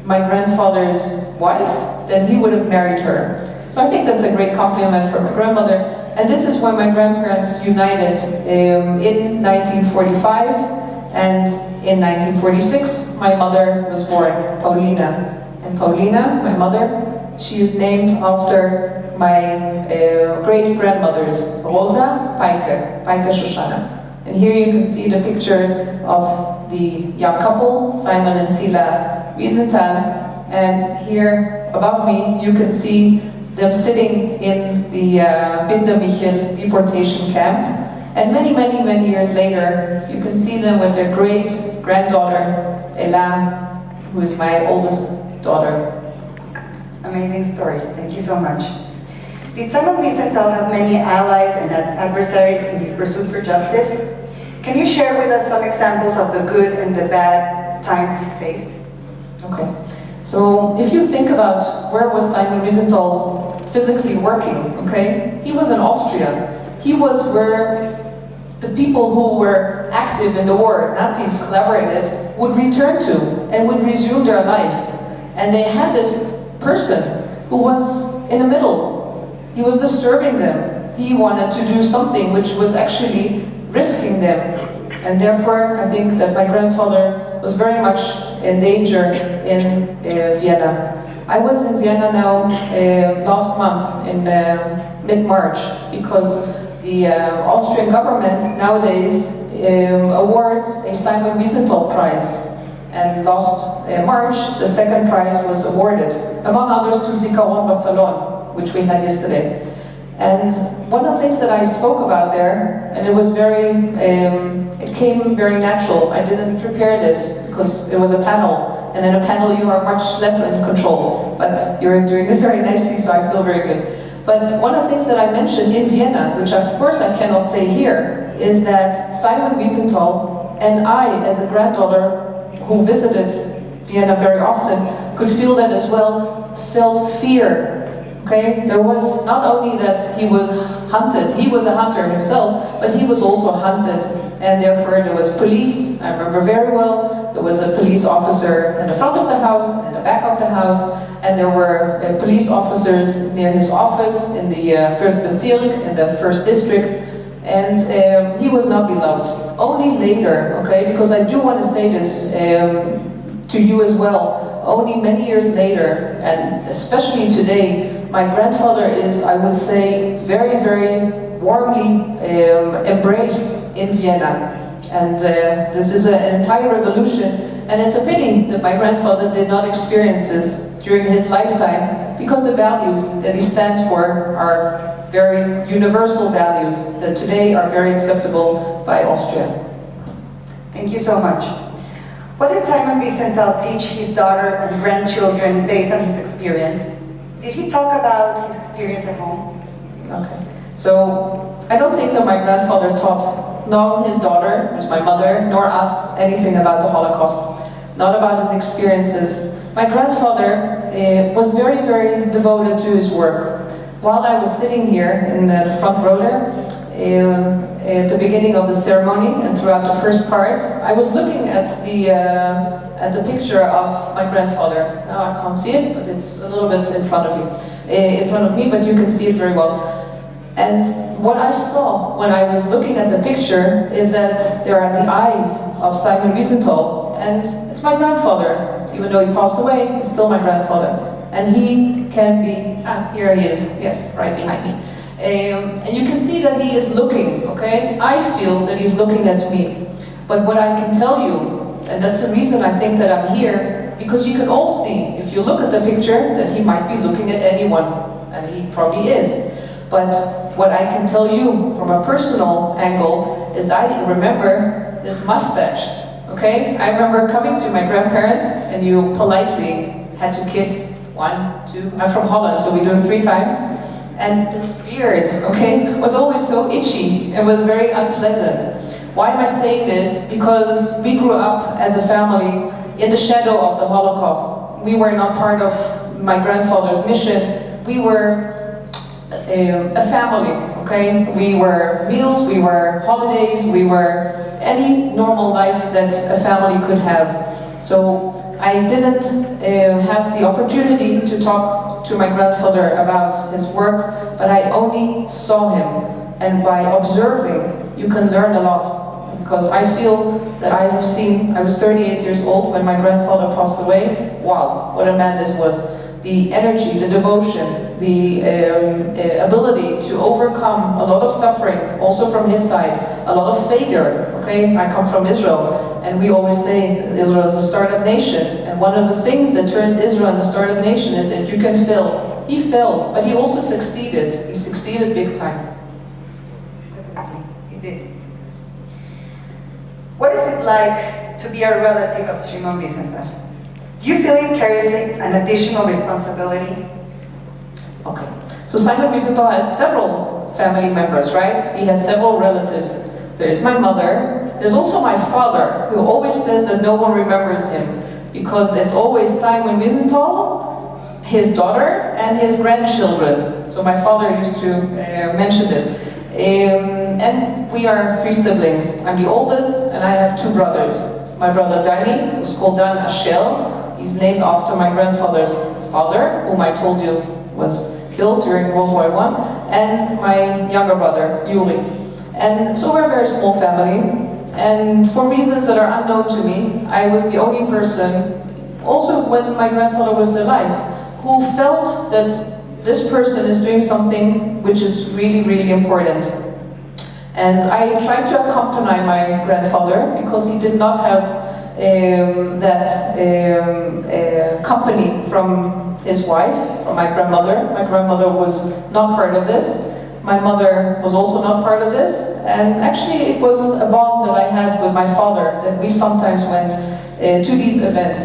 my grandfather's wife, then he would have married her. So I think that's a great compliment for my grandmother. And this is when my grandparents united in 1945, and in 1946 my mother was born, Paulina. And Paulina, my mother, she is named after my great-grandmothers, Rosa, Paike Shoshana. And here you can see the picture of the young couple, Simon and Sila Wiesenthal. And here above me, you can see them sitting in the Wiesenthal deportation camp. And many, many, many years later, you can see them with their great-granddaughter, Ella, who is my oldest daughter. Amazing story. Thank you so much. Did Simon Wiesenthal have many allies and adversaries in his pursuit for justice? Can you share with us some examples of the good and the bad times he faced? Okay. So if you think about where was Simon Wiesenthal physically working, okay? He was in Austria. He was where the people who were active in the war, Nazis collaborated, would return to and would resume their life. And they had this person who was in the middle. He was disturbing them. He wanted to do something which was actually risking them. And therefore, I think that my grandfather was very much in danger in Vienna. I was in Vienna now last month in mid-March, because the Austrian government nowadays awards a Simon Wiesenthal Prize. And last March, the second prize was awarded, among others to Zikaron Barcelona, which we had yesterday. And one of the things that I spoke about there, and it was it came very natural. I didn't prepare this because it was a panel, and in a panel you are much less in control, but you're doing it very nicely, so I feel very good. But one of the things that I mentioned in Vienna, which of course I cannot say here, is that Simon Wiesenthal and I, as a granddaughter who visited Vienna very often, could feel that as well, felt fear. Okay, there was not only that he was hunted, he was a hunter himself, but he was also hunted, and therefore there was police. I remember very well, there was a police officer in the front of the house, in the back of the house, and there were police officers near his office in the first Bezirk, in the first district, and he was not beloved. Only later, okay, because I do want to say this to you as well, only many years later, and especially today, my grandfather is, I would say, very, very warmly embraced in Vienna. And this is an entire revolution, and it's a pity that my grandfather did not experience this during his lifetime, because the values that he stands for are very universal values that today are very acceptable by Austria. Thank you so much. What did Simon Wiesenthal teach his daughter and grandchildren based on his experience? Did he talk about his experience at home? Okay. So, I don't think that my grandfather taught nor his daughter, who's my mother, nor us anything about the Holocaust. Not about his experiences. My grandfather was very, very devoted to his work. While I was sitting here in the front row there, at the beginning of the ceremony and throughout the first part, I was looking at the picture of my grandfather. Now I can't see it, but it's a little bit in front of you, in front of me, but you can see it very well. And what I saw when I was looking at the picture is that there are the eyes of Simon Wiesenthal, and it's my grandfather. Even though he passed away, he's still my grandfather. And he can be, here he is, yes, right behind me. And you can see that he is looking, okay? I feel that he's looking at me. But what I can tell you, and that's the reason I think that I'm here, because you can all see, if you look at the picture, that he might be looking at anyone, and he probably is. But what I can tell you from a personal angle is I remember this mustache, okay? I remember coming to my grandparents and you politely had to kiss 1, 2, I'm from Holland, so we do it 3 times. And the beard, okay, was always so itchy. It was very unpleasant. Why am I saying this? Because we grew up as a family in the shadow of the Holocaust. We were not part of my grandfather's mission. We were a family, okay? We were meals, we were holidays, we were any normal life that a family could have. So I didn't have the opportunity to talk to my grandfather about his work, but I only saw him. And by observing, you can learn a lot. Because I feel that I have seen, I was 38 years old when my grandfather passed away. Wow, what a man this was. The energy, the devotion, the ability to overcome a lot of suffering, also from his side, a lot of failure, okay? I come from Israel, and we always say Israel is a startup nation, and one of the things that turns Israel into a startup nation is that you can fail. He failed, but he also succeeded. He succeeded big time. He did. What is it like to be a relative of Simón Wiesenthal? Do you feel he carries an additional responsibility? Okay. So Simon Wiesenthal has several family members, right? He has several relatives. There's my mother. There's also my father, who always says that no one remembers him, because it's always Simon Wiesenthal, his daughter, and his grandchildren. So my father used to mention this. And we are 3 siblings. I'm the oldest, and I have 2 brothers. My brother Danny, who's called Dan Ashel. He's named after my grandfather's father, whom I told you was killed during World War I, and my younger brother, Yuri. And so we're a very small family, and for reasons that are unknown to me, I was the only person, also when my grandfather was alive, who felt that this person is doing something which is really, really important. And I tried to accompany my grandfather, because he did not have company from his wife, from my grandmother. My grandmother was not part of this. My mother was also not part of this. And actually it was a bond that I had with my father, that we sometimes went to these events.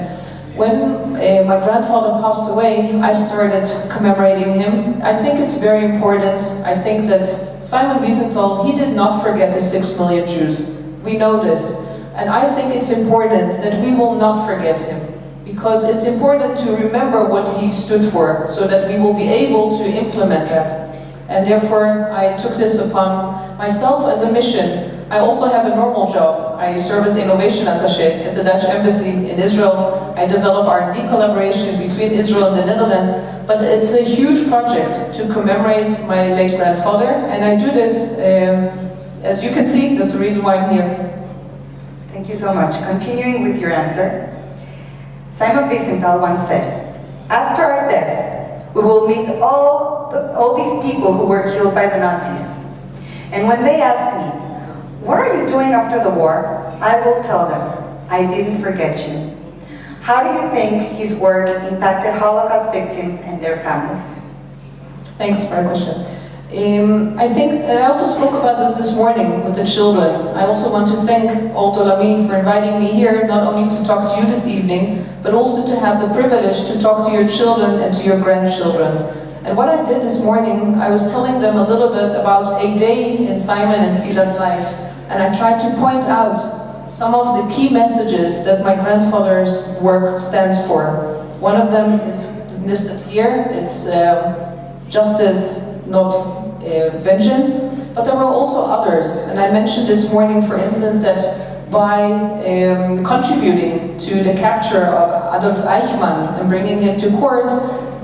When my grandfather passed away, I started commemorating him. I think it's very important. I think that Simon Wiesenthal, he did not forget the 6 million Jews. We know this. And I think it's important that we will not forget him, because it's important to remember what he stood for, so that we will be able to implement that. And therefore, I took this upon myself as a mission. I also have a normal job. I serve as innovation attaché at the Dutch Embassy in Israel. I develop R&D collaboration between Israel and the Netherlands. But it's a huge project to commemorate my late grandfather. And I do this, as you can see, that's the reason why I'm here. Thank you so much. Continuing with your answer, Simon Wiesenthal once said, "After our death, we will meet all these people who were killed by the Nazis. And when they ask me, what are you doing after the war? I will tell them, I didn't forget you. How do you think his work impacted Holocaust victims and their families? Thanks for the question. I think I also spoke about this morning with the children. I also want to thank OLAMI for inviting me here, not only to talk to you this evening, but also to have the privilege to talk to your children and to your grandchildren. And what I did this morning, I was telling them a little bit about a day in Simon and Sila's life, and I tried to point out some of the key messages that my grandfather's work stands for. One of them is listed here. It's justice, not vengeance, but there were also others. And I mentioned this morning, for instance, that by contributing to the capture of Adolf Eichmann and bringing him to court,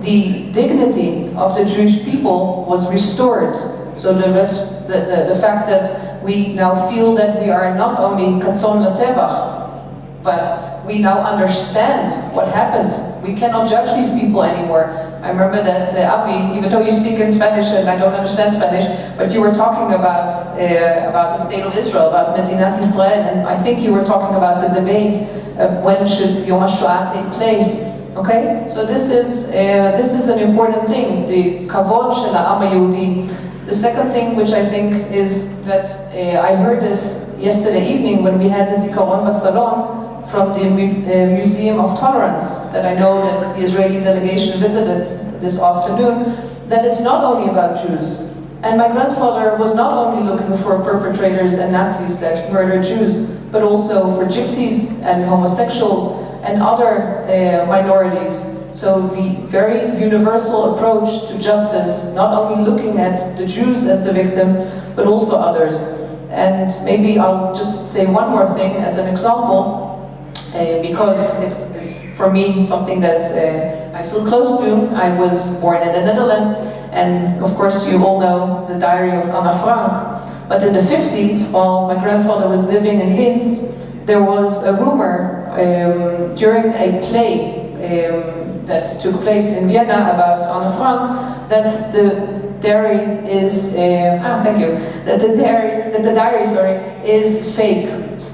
the dignity of the Jewish people was restored. So the fact that we now feel that we are not only katzon latevach, but we now understand what happened. We cannot judge these people anymore. I remember that Avi, even though you speak in Spanish and I don't understand Spanish, but you were talking about the state of Israel, about Medinat Israel, and I think you were talking about the debate when should Yom Hashoá take place. Okay, so this is an important thing, the kavod shel ha'am ha'yehudi. The second thing, which I think is that I heard this yesterday evening when we had the Zikaron Basalon from the Museum of Tolerance, that I know that the Israeli delegation visited this afternoon, that it's not only about Jews. And my grandfather was not only looking for perpetrators and Nazis that murder Jews, but also for gypsies and homosexuals and other minorities. So the very universal approach to justice, not only looking at the Jews as the victims, but also others. And maybe I'll just say one more thing as an example, because it is for me something that I feel close to. I was born in the Netherlands, and of course you all know the diary of Anna Frank. But in the 50s, while my grandfather was living in Linz, there was a rumor during a play that took place in Vienna about Anna Frank that the diary is that the diary is fake.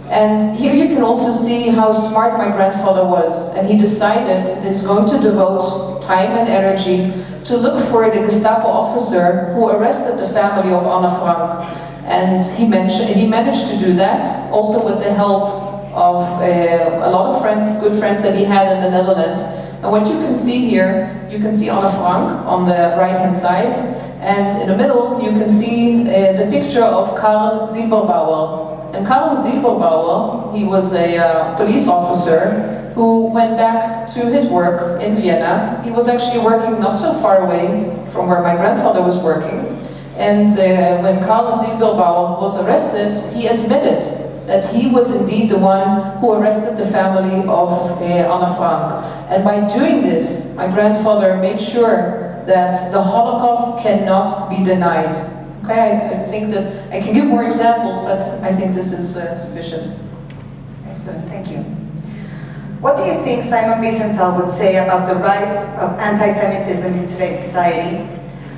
And here you can also see how smart my grandfather was, and he decided that he's going to devote time and energy to look for the Gestapo officer who arrested the family of Anna Frank. And he managed to do that, also with the help of a lot of friends, good friends that he had in the Netherlands. And what you can see here, you can see Anna Frank on the right-hand side, and in the middle you can see the picture of Karl Silberbauer. And Karl Silberbauer, he was a police officer who went back to his work in Vienna. He was actually working not so far away from where my grandfather was working. And when Karl Silberbauer was arrested, he admitted that he was indeed the one who arrested the family of Anna Frank. And by doing this, my grandfather made sure that the Holocaust cannot be denied. Okay, I think that I can give more examples, but I think this is sufficient. Excellent, thank you. What do you think Simon Wiesenthal would say about the rise of anti-Semitism in today's society?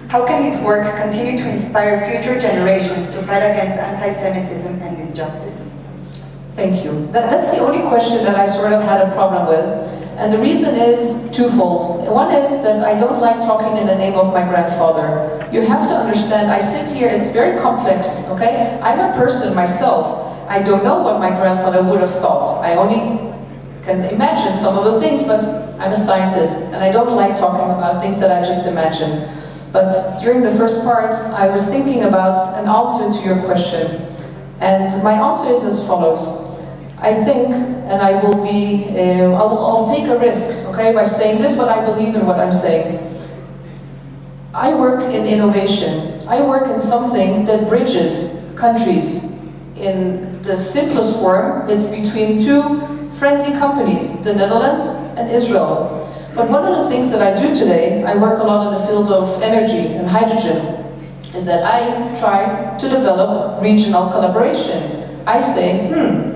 How can his work continue to inspire future generations to fight against anti-Semitism and injustice? Thank you. That's the only question that I sort of had a problem with. And the reason is twofold. One is that I don't like talking in the name of my grandfather. You have to understand, I sit here, it's very complex, okay? I'm a person myself. I don't know what my grandfather would have thought. I only can imagine some of the things, but I'm a scientist, and I don't like talking about things that I just imagine. But during the first part, I was thinking about an answer to your question. And my answer is as follows. I think, and I will be, I'll take a risk, okay, by saying this, but I believe in what I'm saying. I work in innovation. I work in something that bridges countries. In the simplest form, it's between two friendly companies, the Netherlands and Israel. But one of the things that I do today, I work a lot in the field of energy and hydrogen, is that I try to develop regional collaboration. I say,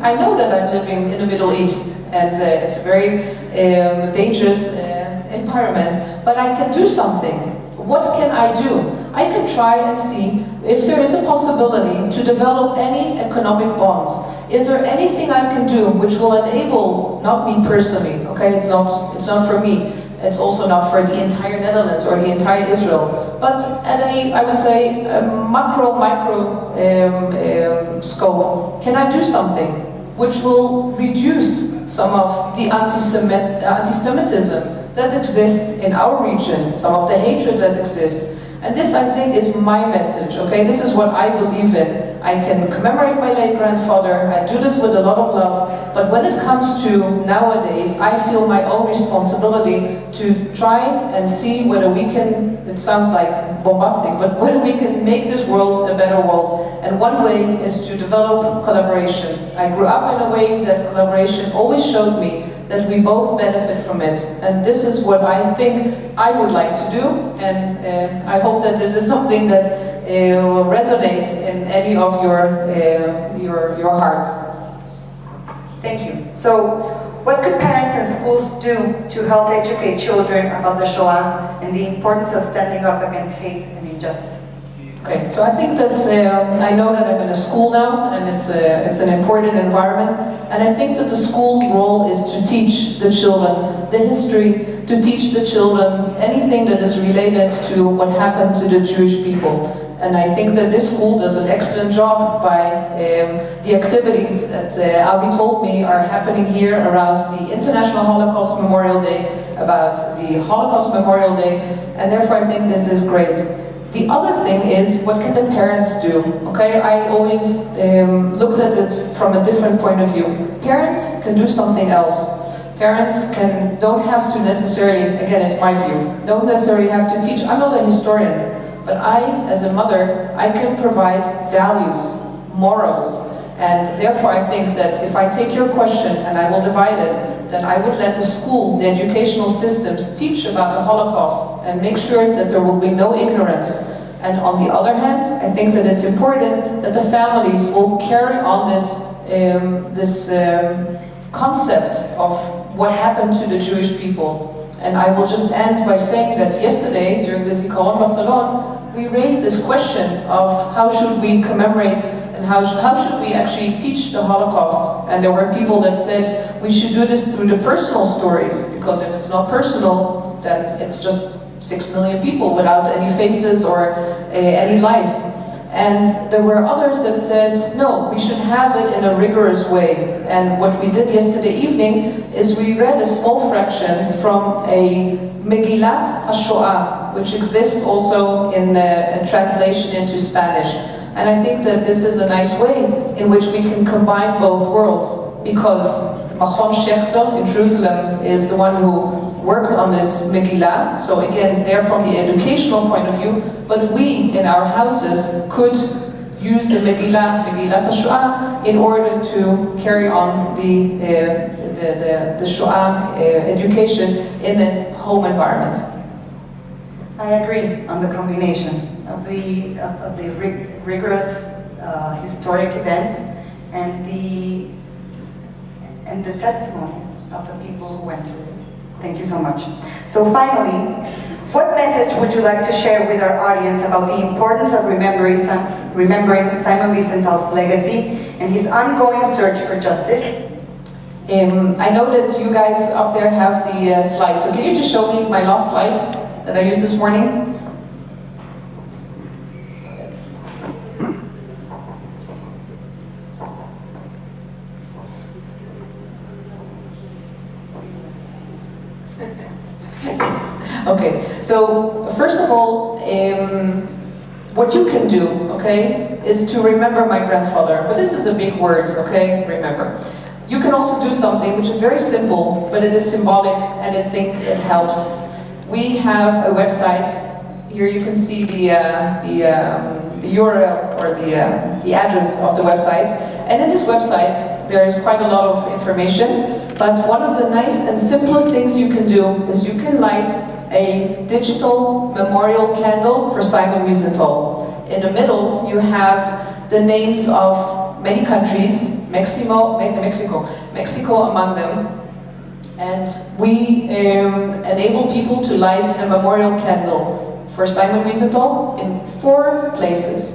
I know that I'm living in the Middle East, and it's a very dangerous environment, but I can do something. What can I do? I can try and see if there is a possibility to develop any economic bonds. Is there anything I can do which will enable, not me personally, okay, it's not for me, it's also not for the entire Netherlands or the entire Israel, but at a, I would say, a micro scope, can I do something which will reduce some of the anti-Semitism that exists in our region, some of the hatred that exists. And this, I think, is my message, okay? This is what I believe in. I can commemorate my late grandfather, I do this with a lot of love, but when it comes to nowadays, I feel my own responsibility to try and see whether we can, it sounds like bombastic, but whether we can make this world a better world. And one way is to develop collaboration. I grew up in a way that collaboration always showed me that we both benefit from it. And this is what I think I would like to do, and I hope that this is something that resonates in any of your hearts. Thank you. So, what could parents and schools do to help educate children about the Shoah and the importance of standing up against hate and injustice? Okay, so I think that I know that I'm in a school now, and it's an important environment, and I think that the school's role is to teach the children the history, to teach the children anything that is related to what happened to the Jewish people. And I think that this school does an excellent job by the activities that Avi told me are happening here around the International Holocaust Memorial Day, about the Holocaust Memorial Day, and therefore I think this is great. The other thing is, what can the parents do? Okay, I always looked at it from a different point of view. Parents can do something else. Parents don't have to necessarily, again it's my view, don't necessarily have to teach. I'm not a historian, but I, as a mother, I can provide values, morals, and therefore I think that if I take your question and I will divide it, then I would let the school, the educational systems, teach about the Holocaust and make sure that there will be no ignorance. And on the other hand, I think that it's important that the families will carry on this concept of what happened to the Jewish people. And I will just end by saying that yesterday, during the Zikaron Basalon, we raised this question of how should we commemorate and how should we actually teach the Holocaust. And there were people that said we should do this through the personal stories, because if it's not personal, then it's just 6 million people without any faces or any lives. And there were others that said, no, we should have it in a rigorous way. And what we did yesterday evening is we read a small fraction from a Megillat Hashoá, which exists also in translation into Spanish. And I think that this is a nice way in which we can combine both worlds, because Machon Shechter in Jerusalem is the one who worked on this Megillah, so again, they're from the educational point of view, but we, in our houses, could use the Megillat Hashoá, in order to carry on the Shoah education in a home environment. I agree on the combination of the rigorous historic event and the testimonies of the people who went through it. Thank you so much. So finally, what message would you like to share with our audience about the importance of remembering Simon Wiesenthal's legacy and his ongoing search for justice? I know that you guys up there have the slides, so can you just show me my last slide that I used this morning? Okay, so first of all, what you can do, okay, is to remember my grandfather. But this is a big word, okay, remember. You can also do something which is very simple, but it is symbolic, and I think it helps. We have a website. Here you can see the URL, or the address of the website. And in this website, there is quite a lot of information. But one of the nice and simplest things you can do is you can light a digital memorial candle for Simon Wiesenthal. In the middle, you have the names of many countries, Mexico among them, and we enable people to light a memorial candle for Simon Wiesenthal in 4 places.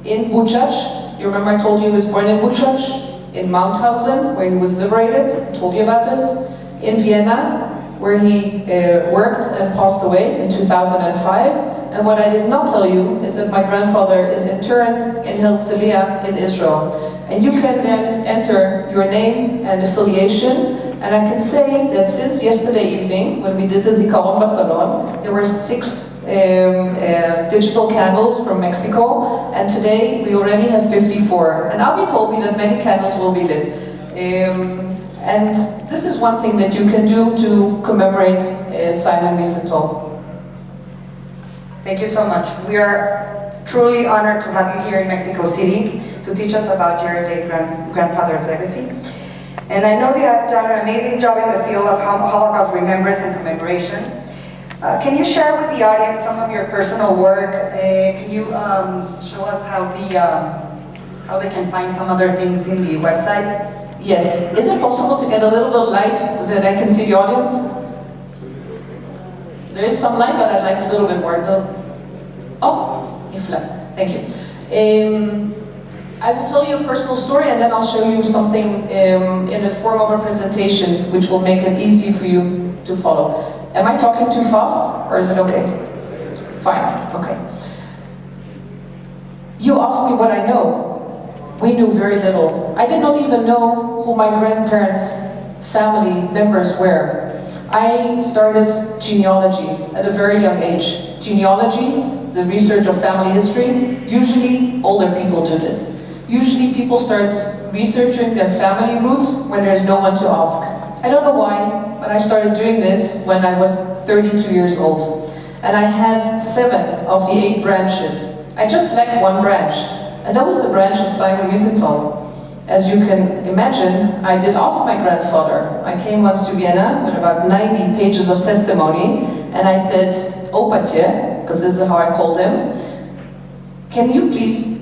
In Buchach, you remember I told you he was born in Buchach, in Mauthausen, where he was liberated, I told you about this, in Vienna, where he worked and passed away in 2005. And what I did not tell you is that my grandfather is interred in Herzliya in Israel. And you can then enter your name and affiliation. And I can say that since yesterday evening, when we did the Zikaron Basalon, there were 6 digital candles from Mexico, and today we already have 54. And Avi told me that many candles will be lit. And this is one thing that you can do to commemorate Simon Wiesenthal. Thank you so much. We are truly honored to have you here in Mexico City to teach us about your late grandfather's legacy. And I know you have done an amazing job in the field of Holocaust remembrance and commemoration. Can you share with the audience some of your personal work? Can you show us how they can find some other things in the website? Yes. Is it possible to get a little bit of light that I can see the audience? There is some light, but I'd like a little bit more. Oh, thank you. I will tell you a personal story, and then I'll show you something in a form of a presentation, which will make it easy for you to follow. Am I talking too fast, or is it okay? Fine, okay. You asked me what I know. We knew very little. I did not even know who my grandparents' family members were. I started genealogy at a very young age. Genealogy, the research of family history, usually older people do this. Usually people start researching their family roots when there's no one to ask. I don't know why, but I started doing this when I was 32 years old. And I had 7 of the 8 branches. I just lacked 1 branch, and that was the branch of Simon Wiesenthal. As you can imagine, I did ask my grandfather. I came once to Vienna with about 90 pages of testimony, and I said, Opatje, because this is how I called him, can you please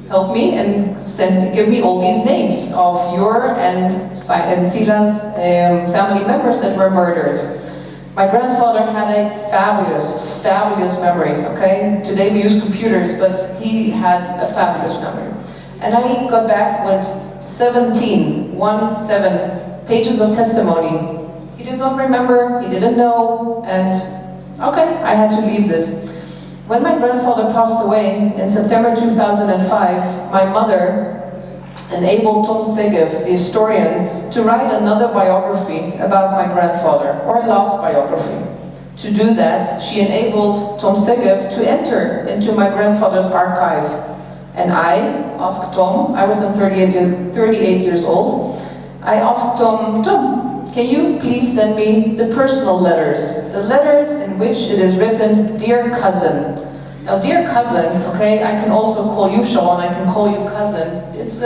help me and give me all these names of your and Sila's family members that were murdered. My grandfather had a fabulous memory, okay? Today we use computers, but he had a fabulous memory. And I got back with 17 pages of testimony. He did not remember, he didn't know, and okay, I had to leave this. When my grandfather passed away in September 2005, my mother enabled Tom Segev, the historian, to write another biography about my grandfather, or last biography. To do that, she enabled Tom Segev to enter into my grandfather's archive. And I asked Tom, I was then 38 years old, I asked Tom, can you please send me the personal letters? The letters in which it is written, Dear Cousin. Now, Dear Cousin, okay, I can also call you Sharon, I can call you Cousin. It's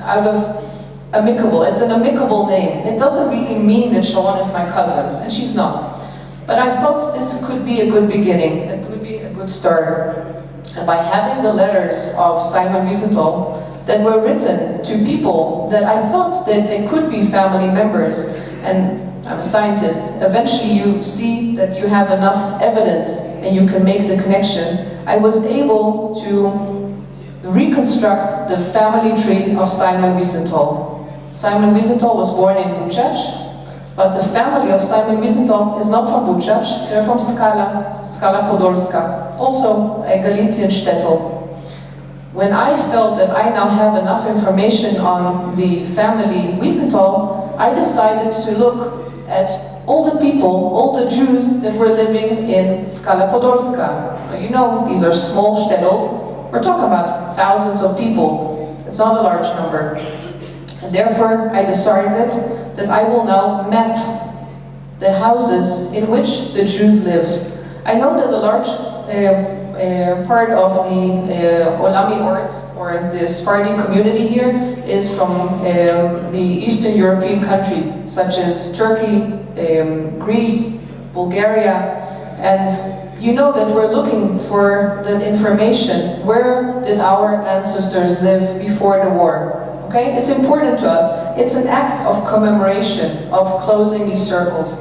out of amicable, it's an amicable name. It doesn't really mean that Sharon is my cousin, and she's not. But I thought this could be a good beginning, it could be a good start. And by having the letters of Simon Wiesenthal that were written to people that I thought that they could be family members, and I'm a scientist, eventually you see that you have enough evidence and you can make the connection, I was able to reconstruct the family tree of Simon Wiesenthal. Simon Wiesenthal was born in Buchach, but the family of Simon Wiesenthal is not from Buchach, they're from Skala Podolska, also a Galician shtetl. When I felt that I now have enough information on the family Wiesenthal, I decided to look at all the people, all the Jews that were living in Skala Podolska. You know, these are small shtetls. We're talking about thousands of people. It's not a large number. And therefore, I decided that I will now map the houses in which the Jews lived. I know that a large part of the OLAMI ORT, or the Sephardi community here, is from the Eastern European countries, such as Turkey, Greece, Bulgaria, and you know that we're looking for that information. Where did our ancestors live before the war? Okay, it's important to us. It's an act of commemoration, of closing these circles.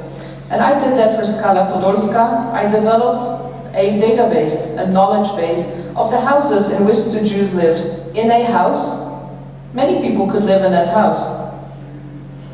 And I did that for Skala Podolska. I developed a database, a knowledge base of the houses in which the Jews lived. In a house, many people could live in that house.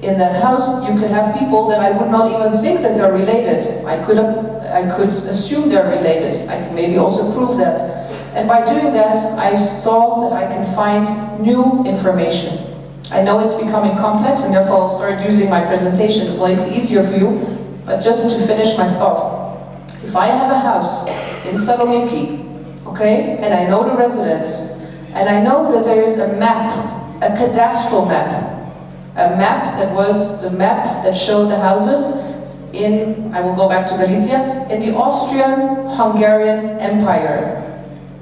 In that house, you could have people that I would not even think that they're related. I could assume they're related. I can maybe also prove that. And by doing that, I saw that I can find new information. I know it's becoming complex, and therefore I'll start using my presentation. It will make it easier for you, but just to finish my thought. If I have a house in Saloniki, okay, and I know the residents, and I know that there is a map, a cadastral map, a map that was the map that showed the houses in, I will go back to Galicia, in the Austrian-Hungarian Empire.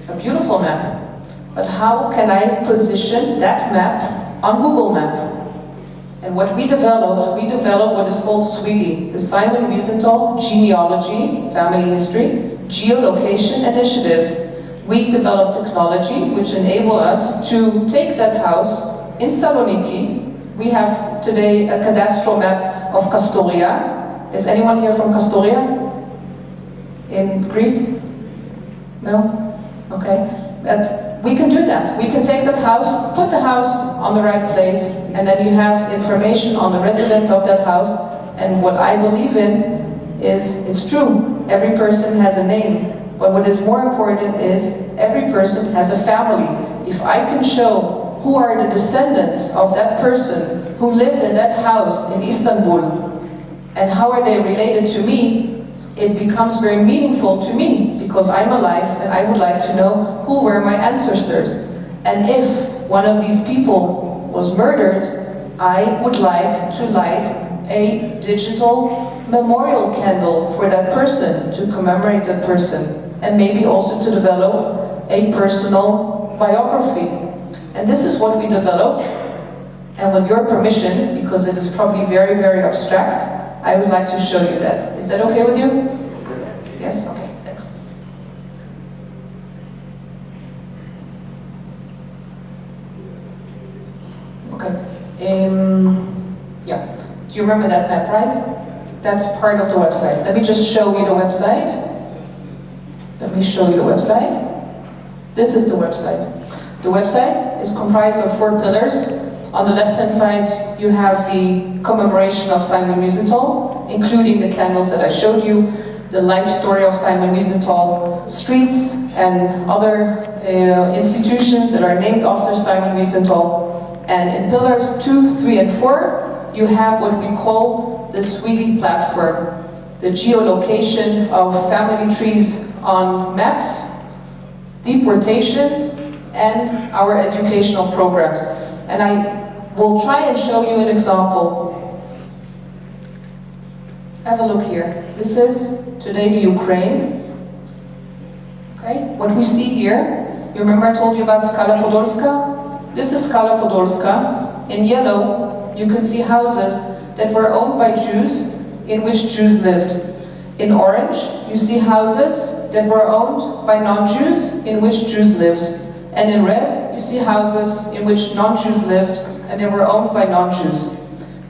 A beautiful map. But how can I position that map on Google Map? And what we developed what is called SWIGI, the Simon Wiesenthal Genealogy, Family History, Geolocation Initiative. We developed technology which enable us to take that house in Saloniki. We have today a cadastral map of Kastoria. Is anyone here from Kastoria? In Greece? No? Okay. But we can do that. We can take that house, put the house on the right place, and then you have information on the residents of that house. And what I believe in is, it's true, every person has a name. But what is more important is, every person has a family. If I can show who are the descendants of that person who lived in that house in Istanbul, and how are they related to me, it becomes very meaningful to me, because I'm alive and I would like to know who were my ancestors. And if one of these people was murdered, I would like to light a digital memorial candle for that person, to commemorate that person, and maybe also to develop a personal biography. And this is what we developed, and with your permission, because it is probably very, very abstract, I would like to show you that. Is that okay with you? Yes? Okay, thanks. Okay. Yeah. Do you remember that map, right? That's part of the website. Let me just show you the website. Let me show you the website. This is the website. The website is comprised of 4 pillars. On the left-hand side, you have the commemoration of Simon Wiesenthal, including the candles that I showed you, the life story of Simon Wiesenthal, streets and other institutions that are named after Simon Wiesenthal. And in pillars 2, 3, and 4, you have what we call the SWIGI platform, the geolocation of family trees on maps, deportations, and our educational programs. And I will try and show you an example. Have a look here. This is today the Ukraine. Okay, what we see here, you remember I told you about Skala Podolska? This is Skala Podolska. In yellow, you can see houses that were owned by Jews, in which Jews lived. In orange, you see houses that were owned by non-Jews, in which Jews lived. And in red, you see houses in which non-Jews lived, and they were owned by non-Jews.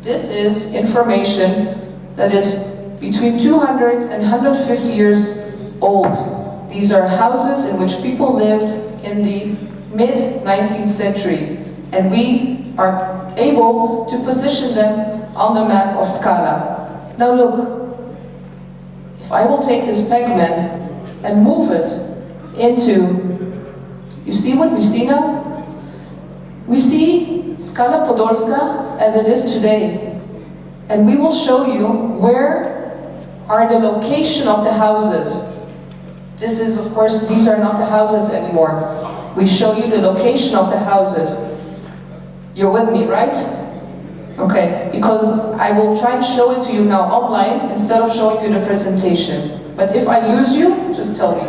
This is information that is between 200 and 150 years old. These are houses in which people lived in the mid-19th century, and we are able to position them on the map of Skala. Now look, if I will take this pegman and move it into, you see what we see now? We see Skala Podolska as it is today. And we will show you where are the location of the houses. This is, of course, these are not the houses anymore. We show you the location of the houses. You're with me, right? Okay, because I will try and show it to you now online instead of showing you the presentation. But if I lose you, just tell me.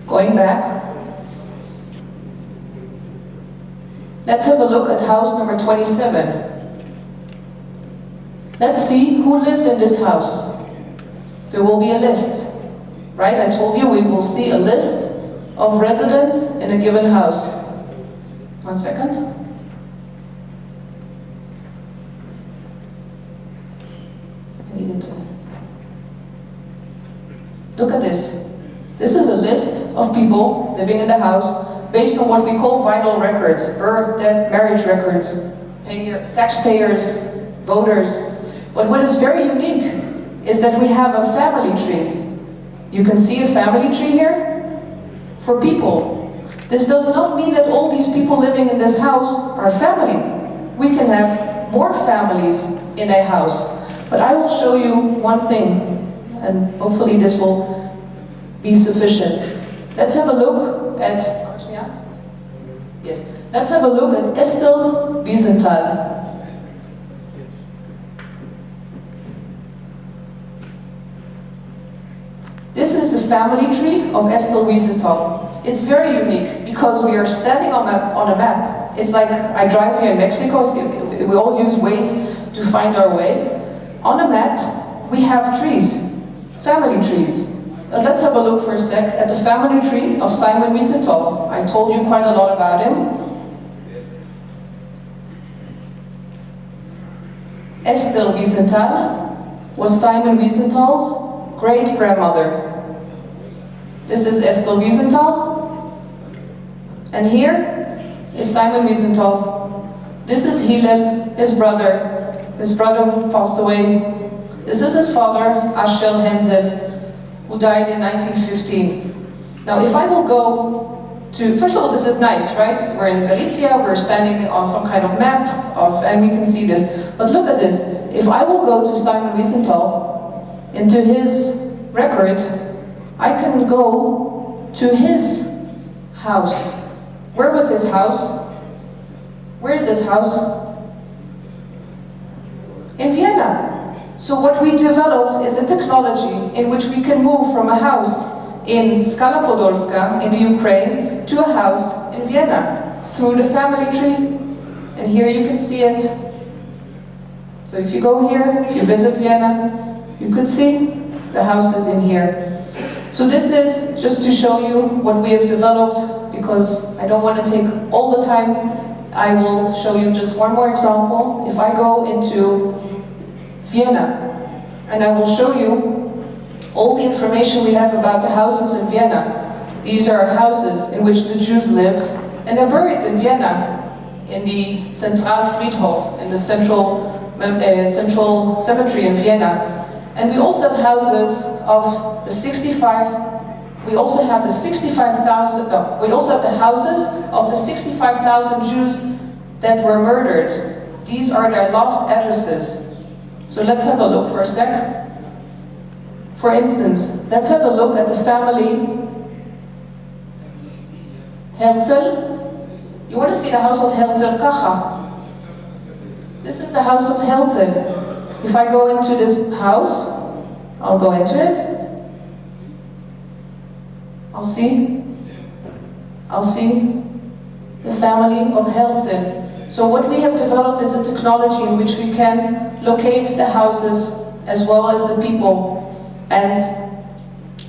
Going back. Let's have a look at house number 27. Let's see who lived in this house. There will be a list, right? I told you we will see a list of residents in a given house. 1 second. I needed to. Look at this. This is a list of people living in the house based on what we call vital records: birth, death, marriage records, taxpayers, voters. But what is very unique is that we have a family tree. You can see a family tree here for people. This does not mean that all these people living in this house are family. We can have more families in a house. But I will show you one thing, and hopefully this will be sufficient. Let's have a look at, yes, let's have a look at Esther Wiesenthal. This is the family tree of Esther Wiesenthal. It's very unique because we are standing on a map. It's like I drive here in Mexico, so we all use Waze to find our way. On a map, we have trees, family trees. Now let's have a look for a sec at the family tree of Simon Wiesenthal. I told you quite a lot about him. Esther Wiesenthal was Simon Wiesenthal's great-grandmother. This is Esther Wiesenthal. And here is Simon Wiesenthal. This is Hillel, his brother. His brother who passed away. This is his father, Asher Hensel, who died in 1915. Now, if I will go to, first of all, this is nice, right? We're in Galicia, we're standing on some kind of map, and we can see this. But look at this. If I will go to Simon Wiesenthal, into his record, I can go to his house. Where was his house? Where is this house? In Vienna. So what we developed is a technology in which we can move from a house in Skala Podolska in the Ukraine to a house in Vienna through the family tree. And here you can see it. So if you go here, if you visit Vienna, you could see the house is in here. So this is just to show you what we have developed, because I don't want to take all the time. I will show you just one more example. If I go into Vienna, and I will show you all the information we have about the houses in Vienna. These are houses in which the Jews lived, and they're buried in Vienna, in the Zentralfriedhof, in the central cemetery in Vienna. And we also have houses of the 65, we also have the 65,000, no, we also have the houses of the 65,000 Jews that were murdered. These are their last addresses. So let's have a look for a sec. For instance, let's have a look at the family Herzl. You want to see the house of Herzl Kacha. This is the house of Herzl. If I go into this house, I'll go into it. I'll see the family of Herzl. So what we have developed is a technology in which we can locate the houses as well as the people. And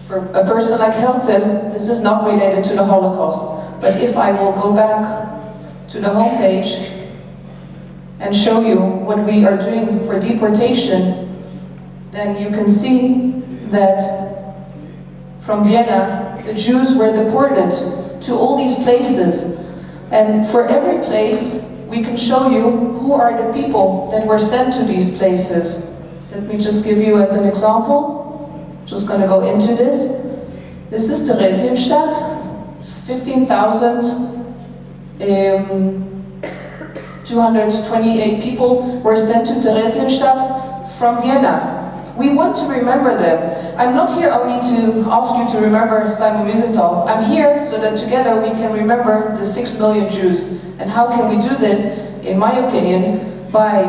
for a person like Herzl, this is not related to the Holocaust. But if I will go back to the homepage and show you what we are doing for deportation, then you can see that from Vienna, the Jews were deported to all these places. And for every place, we can show you who are the people that were sent to these places. Let me just give you as an example. Just going to go into this. This is Theresienstadt. 228 people were sent to Theresienstadt from Vienna. We want to remember them. I'm not here only to ask you to remember Simon Wiesenthal. I'm here so that together we can remember the 6 million Jews. And how can we do this? In my opinion, by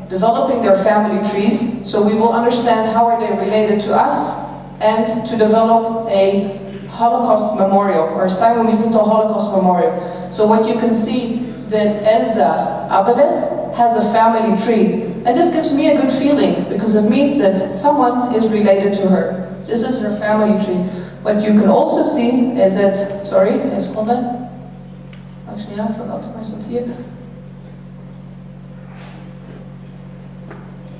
developing their family trees, so we will understand how are they related to us, and to develop a Holocaust memorial, or Simon Wiesenthal Holocaust memorial. So what you can see that Elsa Abeles has a family tree. And this gives me a good feeling, because it means that someone is related to her. This is her family tree. What you can also see is that, sorry, it's called that? Actually, I forgot myself here.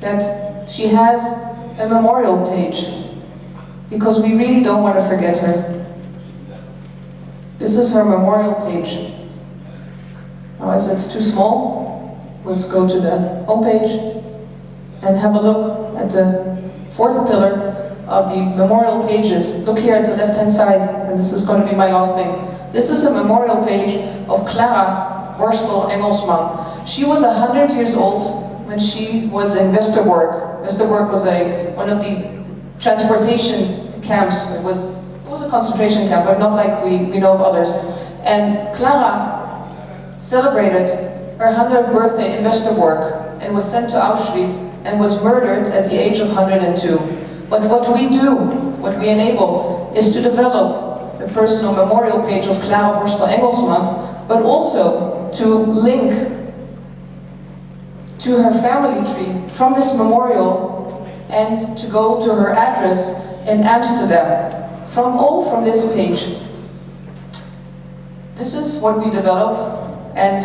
That she has a memorial page. because we really don't want to forget her. This is her memorial page. Now, as it's too small, let's go to the home page and have a look at the fourth pillar of the memorial pages. Look here at the left-hand side, and this is going to be my last thing. This is a memorial page of Clara Wiesenthal Engelsman. She was 100 years old when she was in Westerbork. Westerbork was one of the transportation camps. It was a concentration camp, but not like we know of others. And Clara celebrated her 100th birthday in Westerbork and was sent to Auschwitz and was murdered at the age of 102. But what we do, what we enable, is to develop the personal memorial page of Clara Wiesenthal Engelsman, but also to link to her family tree from this memorial and to go to her address in Amsterdam, from this page. This is what we develop, and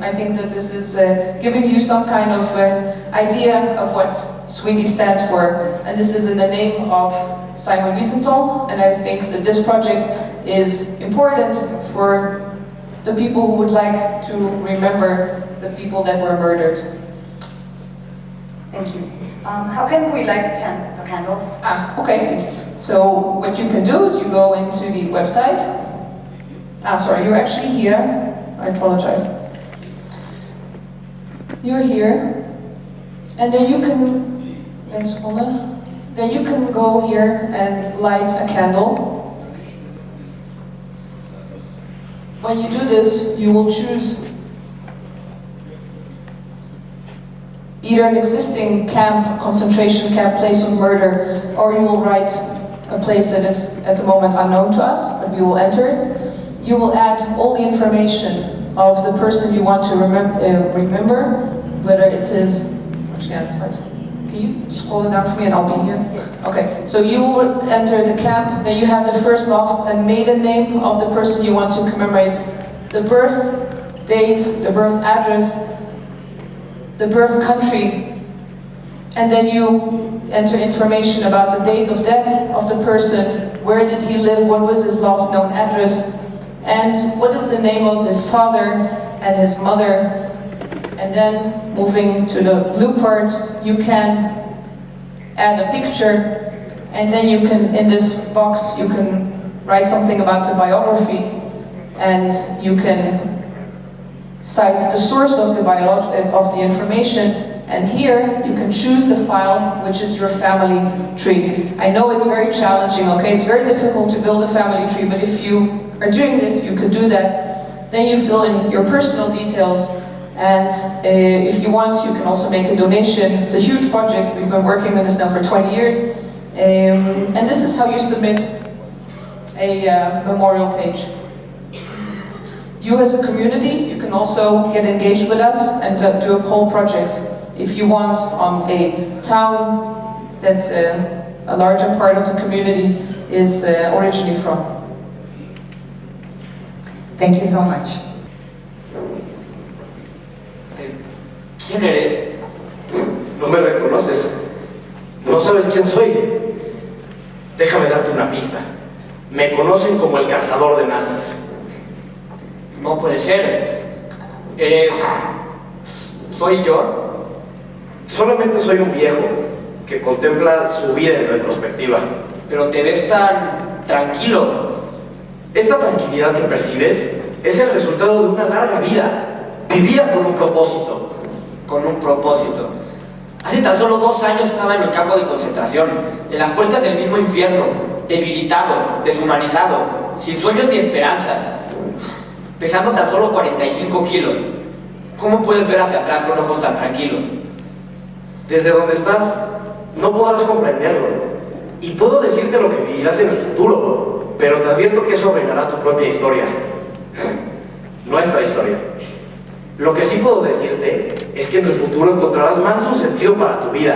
I think that this is giving you some kind of idea of what SWIGI stands for, and this is in the name of Simon Wiesenthal, and I think that this project is important for the people who would like to remember the people that were murdered. Thank you. How can we light the candles? Okay. So what you can do is you go into the website. Sorry, you're actually here. I apologize. You're here, and then you can go here and light a candle. When you do this, you will choose either an existing camp, concentration camp, place of murder, or you will write a place that is at the moment unknown to us, but we will enter it. You will add all the information of the person you want to remember, whether it's his, can you scroll it down for me and I'll be here? Yes. Okay, so you will enter the camp, then you have the first, last, and maiden name of the person you want to commemorate, the birth date, the birth address, the birth country, and then you enter information about the date of death of the person, where did he live, what was his last known address, and what is the name of his father and his mother. And then moving to the blue part, you can add a picture, and then you can, in this box, you can write something about the biography, and you can cite the source of the information, and here you can choose the file, which is your family tree. I know it's very challenging, okay? It's very difficult to build a family tree, but if you are doing this, you could do that. Then you fill in your personal details, and if you want, you can also make a donation. It's a huge project. We've been working on this now for 20 years, and this is how you submit a memorial page. You as a community, you can also get engaged with us and do a whole project. If you want on a town that a larger part of the community is originally from. Thank you so much. ¿Quién eres? No me reconoces. No sabes quién soy. Déjame darte una pista. Me conocen como el cazador de nazis. No puede ser. ¿Soy yo? Solamente soy un viejo que contempla su vida en retrospectiva. Pero te ves tan tranquilo. Esta tranquilidad que percibes es el resultado de una larga vida, vivida con un propósito. Con un propósito. Hace tan solo 2 años estaba en el campo de concentración, en las puertas del mismo infierno, debilitado, deshumanizado, sin sueños ni esperanzas, pesando tan solo 45 kilos. ¿Cómo puedes ver hacia atrás con ojos tan tranquilos? Desde donde estás, no podrás comprenderlo. Y puedo decirte lo que vivirás en el futuro, pero te advierto que eso arruinará tu propia historia. Nuestra historia. Lo que sí puedo decirte es que en el futuro encontrarás más de un sentido para tu vida,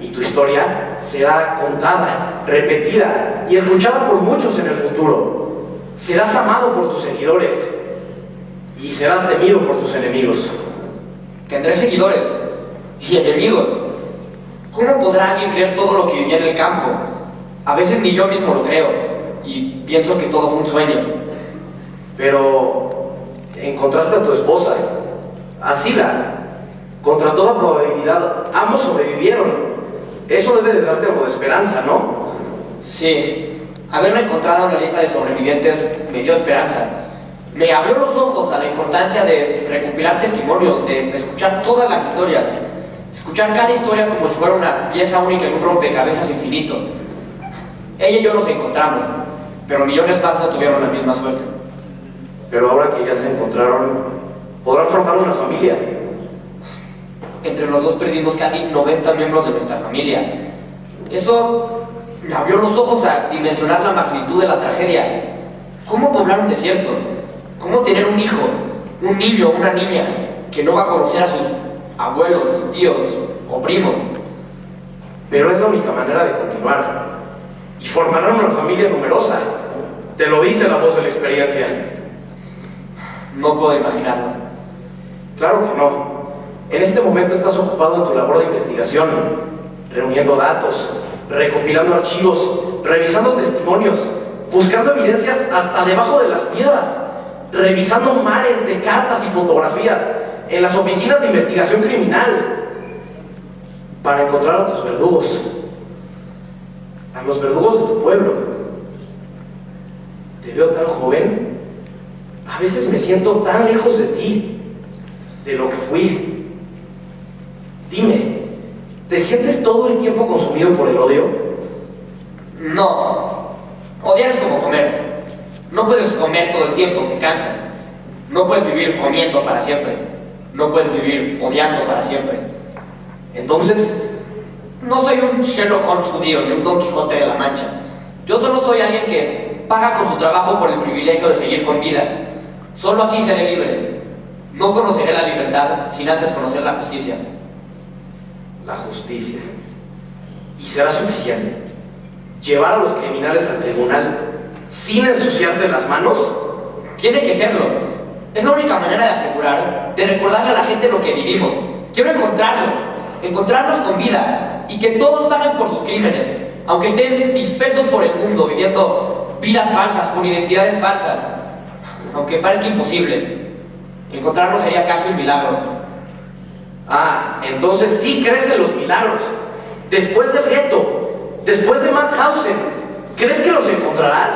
y tu historia será contada, repetida y escuchada por muchos en el futuro. Serás amado por tus seguidores y serás temido por tus enemigos. Tendré seguidores y enemigos. ¿Cómo podrá alguien creer todo lo que vivía en el campo? A veces ni yo mismo lo creo y pienso que todo fue un sueño. Pero encontraste a tu esposa, a Sila. Contra toda probabilidad, ambos sobrevivieron. Eso debe de darte algo de esperanza, ¿no? Sí, haberme encontrado en la lista de sobrevivientes me dio esperanza. Me abrió los ojos a la importancia de recopilar testimonios, de escuchar todas las historias. Escuchar cada historia como si fuera una pieza única en un rompecabezas infinito. Ella y yo nos encontramos, pero millones más no tuvieron la misma suerte. Pero ahora que ya se encontraron, podrán formar una familia. Entre los dos perdimos casi 90 miembros de nuestra familia. Eso me abrió los ojos a dimensionar la magnitud de la tragedia. ¿Cómo poblar un desierto? ¿Cómo tener un hijo, un niño o una niña que no va a conocer a sus abuelos, tíos o primos? Pero es la única manera de continuar. Y formarán una familia numerosa. Te lo dice la voz de la experiencia. No puedo imaginarlo. Claro que no. En este momento estás ocupado en tu labor de investigación, reuniendo datos, recopilando archivos, revisando testimonios, buscando evidencias hasta debajo de las piedras, revisando mares de cartas y fotografías en las oficinas de investigación criminal para encontrar a tus verdugos, a los verdugos de tu pueblo. Te veo tan joven, a veces me siento tan lejos de ti, de lo que fui. Dime, ¿te sientes todo el tiempo consumido por el odio? No. Odiar es como comer. No puedes comer todo el tiempo, te cansas. No puedes vivir comiendo para siempre. No puedes vivir odiando para siempre. Entonces, no soy un Sherlock Holmes judío ni un Don Quijote de la Mancha. Yo solo soy alguien que paga con su trabajo por el privilegio de seguir con vida. Solo así seré libre. No conoceré la libertad sin antes conocer la justicia. La justicia. ¿Y será suficiente llevar a los criminales al tribunal sin ensuciarte las manos? Tiene que serlo. Es la única manera de asegurar, de recordarle a la gente lo que vivimos. Quiero encontrarlos con vida y que todos paguen por sus crímenes, aunque estén dispersos por el mundo, viviendo vidas falsas, con identidades falsas. Aunque parezca imposible, encontrarlos sería casi un milagro. Ah, entonces sí crees en los milagros. Después del gueto, después de Mauthausen, ¿crees que los encontrarás?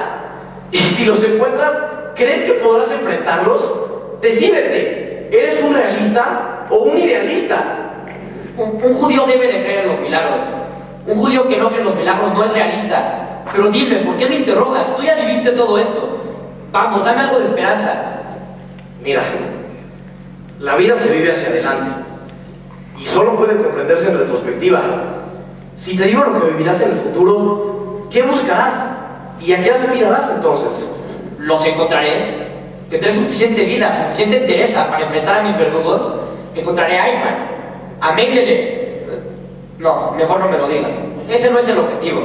Y si los encuentras, ¿crees que podrás enfrentarlos? Decídete, ¿eres un realista o un idealista? Un judío debe de creer en los milagros. Un judío que no cree en los milagros no es realista. Pero dime, ¿por qué me interrogas? Tú ya viviste todo esto. Vamos, dame algo de esperanza. Mira, la vida se vive hacia adelante y solo puede comprenderse en retrospectiva. Si te digo lo que vivirás en el futuro, ¿qué buscarás? ¿Y a qué aspirarás entonces? Los encontraré. Tendré suficiente vida, suficiente entereza para enfrentar a mis verdugos. Encontraré a Eichmann, a Mengele. No, mejor no me lo digas. Ese no es el objetivo.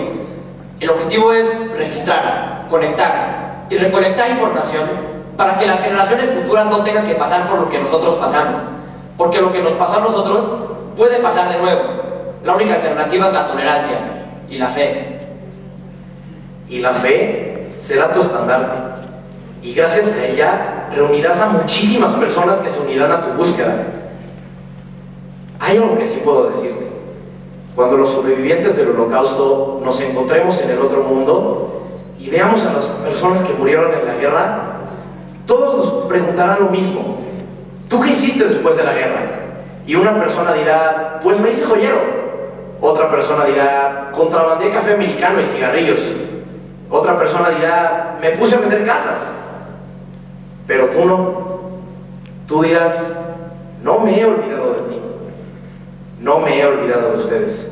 El objetivo es registrar, conectar y recolectar información para que las generaciones futuras no tengan que pasar por lo que nosotros pasamos. Porque lo que nos pasó a nosotros puede pasar de nuevo. La única alternativa es la tolerancia y la fe. Y la fe será tu estandarte. Y gracias a ella reunirás a muchísimas personas que se unirán a tu búsqueda. Hay algo que sí puedo decirte. Cuando los sobrevivientes del Holocausto nos encontremos en el otro mundo y veamos a las personas que murieron en la guerra, todos nos preguntarán lo mismo. ¿Tú qué hiciste después de la guerra? Y una persona dirá, pues me hice joyero. Otra persona dirá, contrabandeé café americano y cigarrillos. Otra persona dirá, me puse a vender casas. Pero tú no. Tú dirás, no me he olvidado de ti. No me he olvidado de ustedes.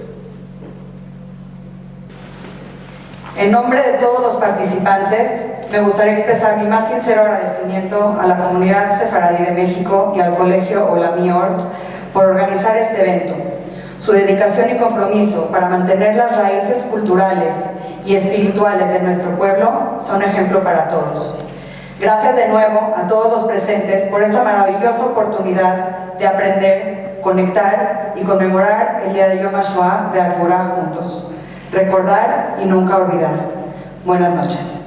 En nombre de todos los participantes, me gustaría expresar mi más sincero agradecimiento a la comunidad sefaradí de México y al colegio OLAMI ORT por organizar este evento. Su dedicación y compromiso para mantener las raíces culturales y espirituales de nuestro pueblo son ejemplo para todos. Gracias de nuevo a todos los presentes por esta maravillosa oportunidad de aprender, conectar y conmemorar el día de Yom Hashoá de Agburá juntos. Recordar y nunca olvidar. Buenas noches.